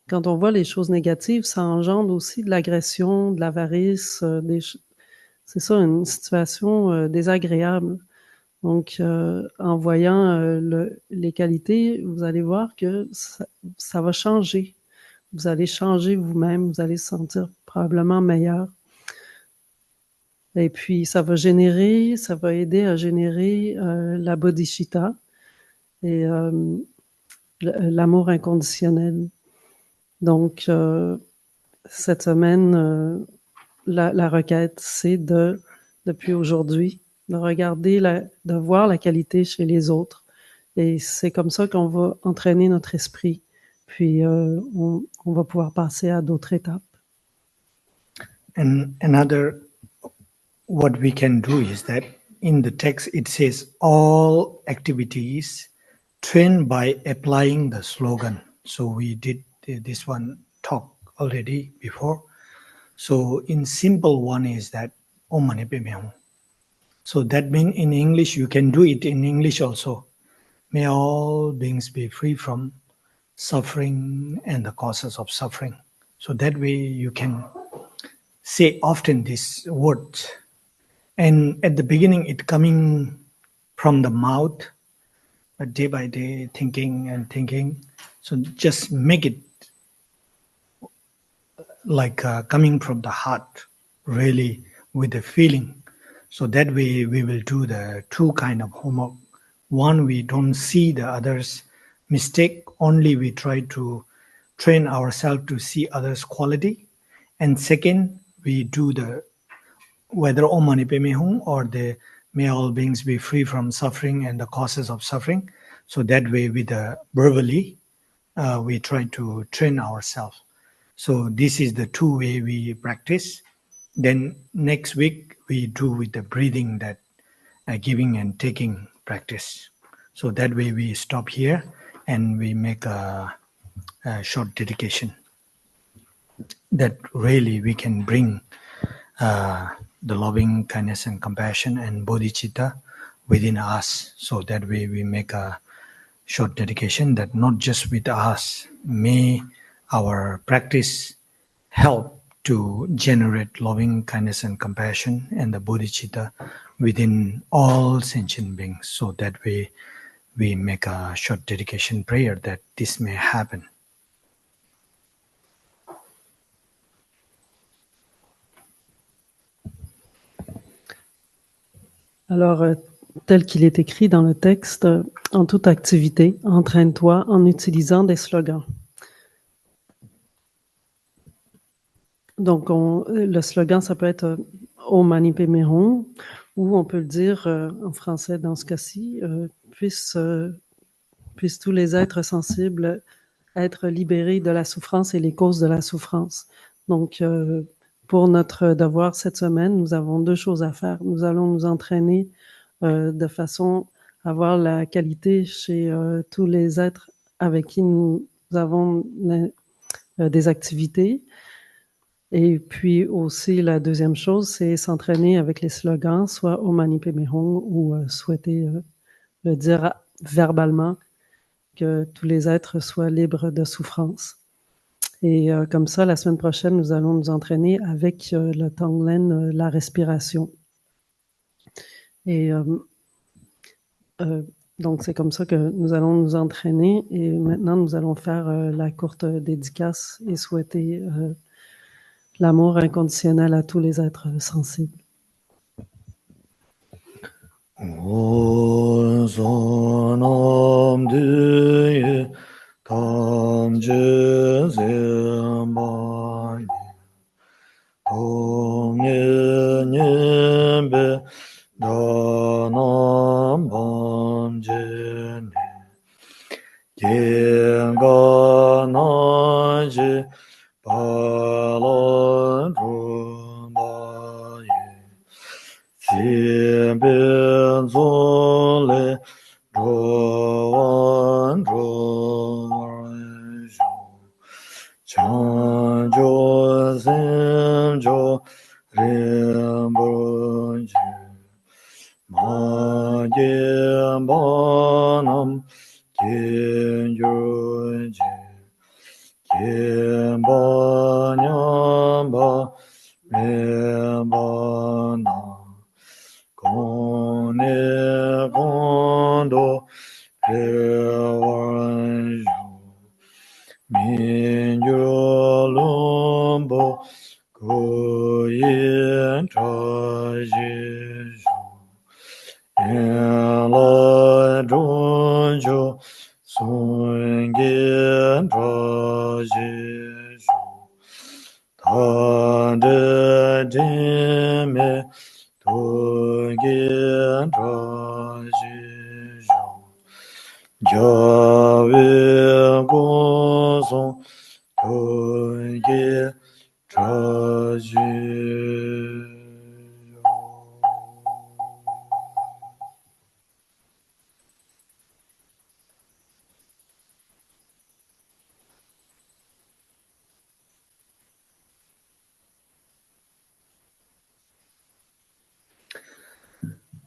quand on voit les choses négatives, ça engendre aussi de l'agression, de l'avarice. C'est ça, une situation désagréable. Donc, en voyant les qualités, vous allez voir que ça va changer. Vous allez changer vous-même, vous allez se sentir probablement meilleur. Et puis, ça va aider à générer la bodhicitta et l'amour inconditionnel. Donc, cette semaine, la requête, c'est depuis aujourd'hui, de regarder, de voir la qualité chez les autres. Et c'est comme ça qu'on va entraîner notre esprit. Puis, on va pouvoir passer à d'autres étapes. And what we can do is that in the text it says all activities trained by applying the slogan. So we did this one talk already before. So in simple one is that Om Mani Padme Hum. So that means in English, you can do it in English also. May all beings be free from suffering and the causes of suffering. So that way you can say often this word. And at the beginning, it coming from the mouth, but day by day, thinking and thinking. So just make it like coming from the heart, really with the feeling. So that way we will do the two kind of homework. One, we don't see the others' mistake, only we try to train ourselves to see others' quality. And second, we do the whether Om Mani Padme Hum or the may all beings be free from suffering and the causes of suffering. So that way with the verbally, we try to train ourselves. So this is the two way we practice. Then next week we do with the breathing, that giving and taking practice. So that way we stop here and we make a short dedication. That really we can bring the loving kindness and compassion and bodhicitta within us. So that way we make a short dedication that not just with us, may our practice help to generate loving kindness and compassion and the bodhicitta within all sentient beings. So that way we make a short dedication prayer that this may happen. Alors, tel qu'il est écrit dans le texte, en toute activité, entraîne-toi en utilisant des slogans. Donc, le slogan, ça peut être Om Mani Padme Hum, ou on peut le dire en français dans ce cas-ci, puissent tous les êtres sensibles être libérés de la souffrance et les causes de la souffrance. Donc, pour notre devoir cette semaine, nous avons deux choses à faire. Nous allons nous entraîner de façon à avoir la qualité chez tous les êtres avec qui nous avons des activités. Et puis aussi, la deuxième chose, c'est s'entraîner avec les slogans, soit Om Mani Padme Hum ou souhaiter le dire verbalement, que tous les êtres soient libres de souffrance. Et comme ça, la semaine prochaine, nous allons nous entraîner avec le Tonglen, la respiration. Et donc, c'est comme ça que nous allons nous entraîner. Et maintenant, nous allons faire la courte dédicace et souhaiter l'amour inconditionnel à tous les êtres sensibles.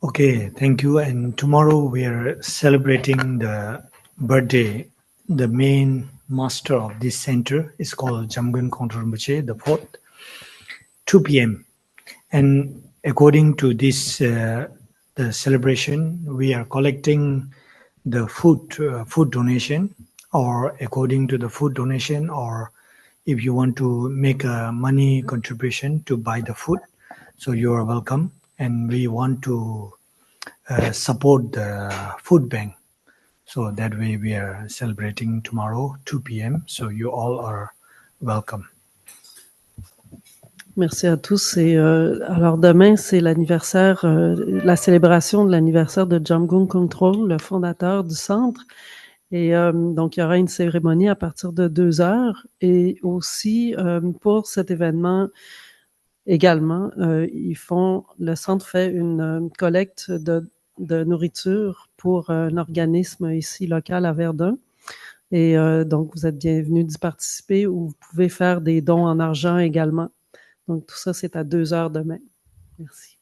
Okay, thank you. And tomorrow we are celebrating the birthday. The main master of this center is called Jamgon Kongtrul Rinpoche, the fourth, 2 p.m. And according to this, the celebration, we are collecting the food donation, or according to the food donation, or if you want to make a money contribution to buy the food, so you are welcome. And we want to support the food bank. So that way we are celebrating tomorrow, 2 p.m. So you all are welcome. Merci à tous. Et alors demain, c'est l'anniversaire, la célébration de l'anniversaire de Jamgon Kongtrul, le fondateur du centre. Et donc, il y aura une cérémonie à partir de 2 heures. Et aussi, pour cet événement, également, le centre fait une collecte de nourriture pour un organisme ici local à Verdun. Et donc, vous êtes bienvenus d'y participer, ou vous pouvez faire des dons en argent également. Donc, tout ça, c'est à 2 heures demain. Merci.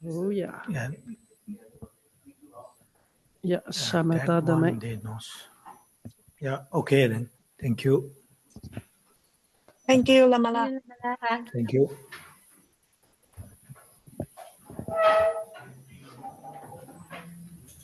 Oh, yeah. Yeah, Shamatha demain. Yeah, okay then. Thank you. Thank you, Lamala. Thank you.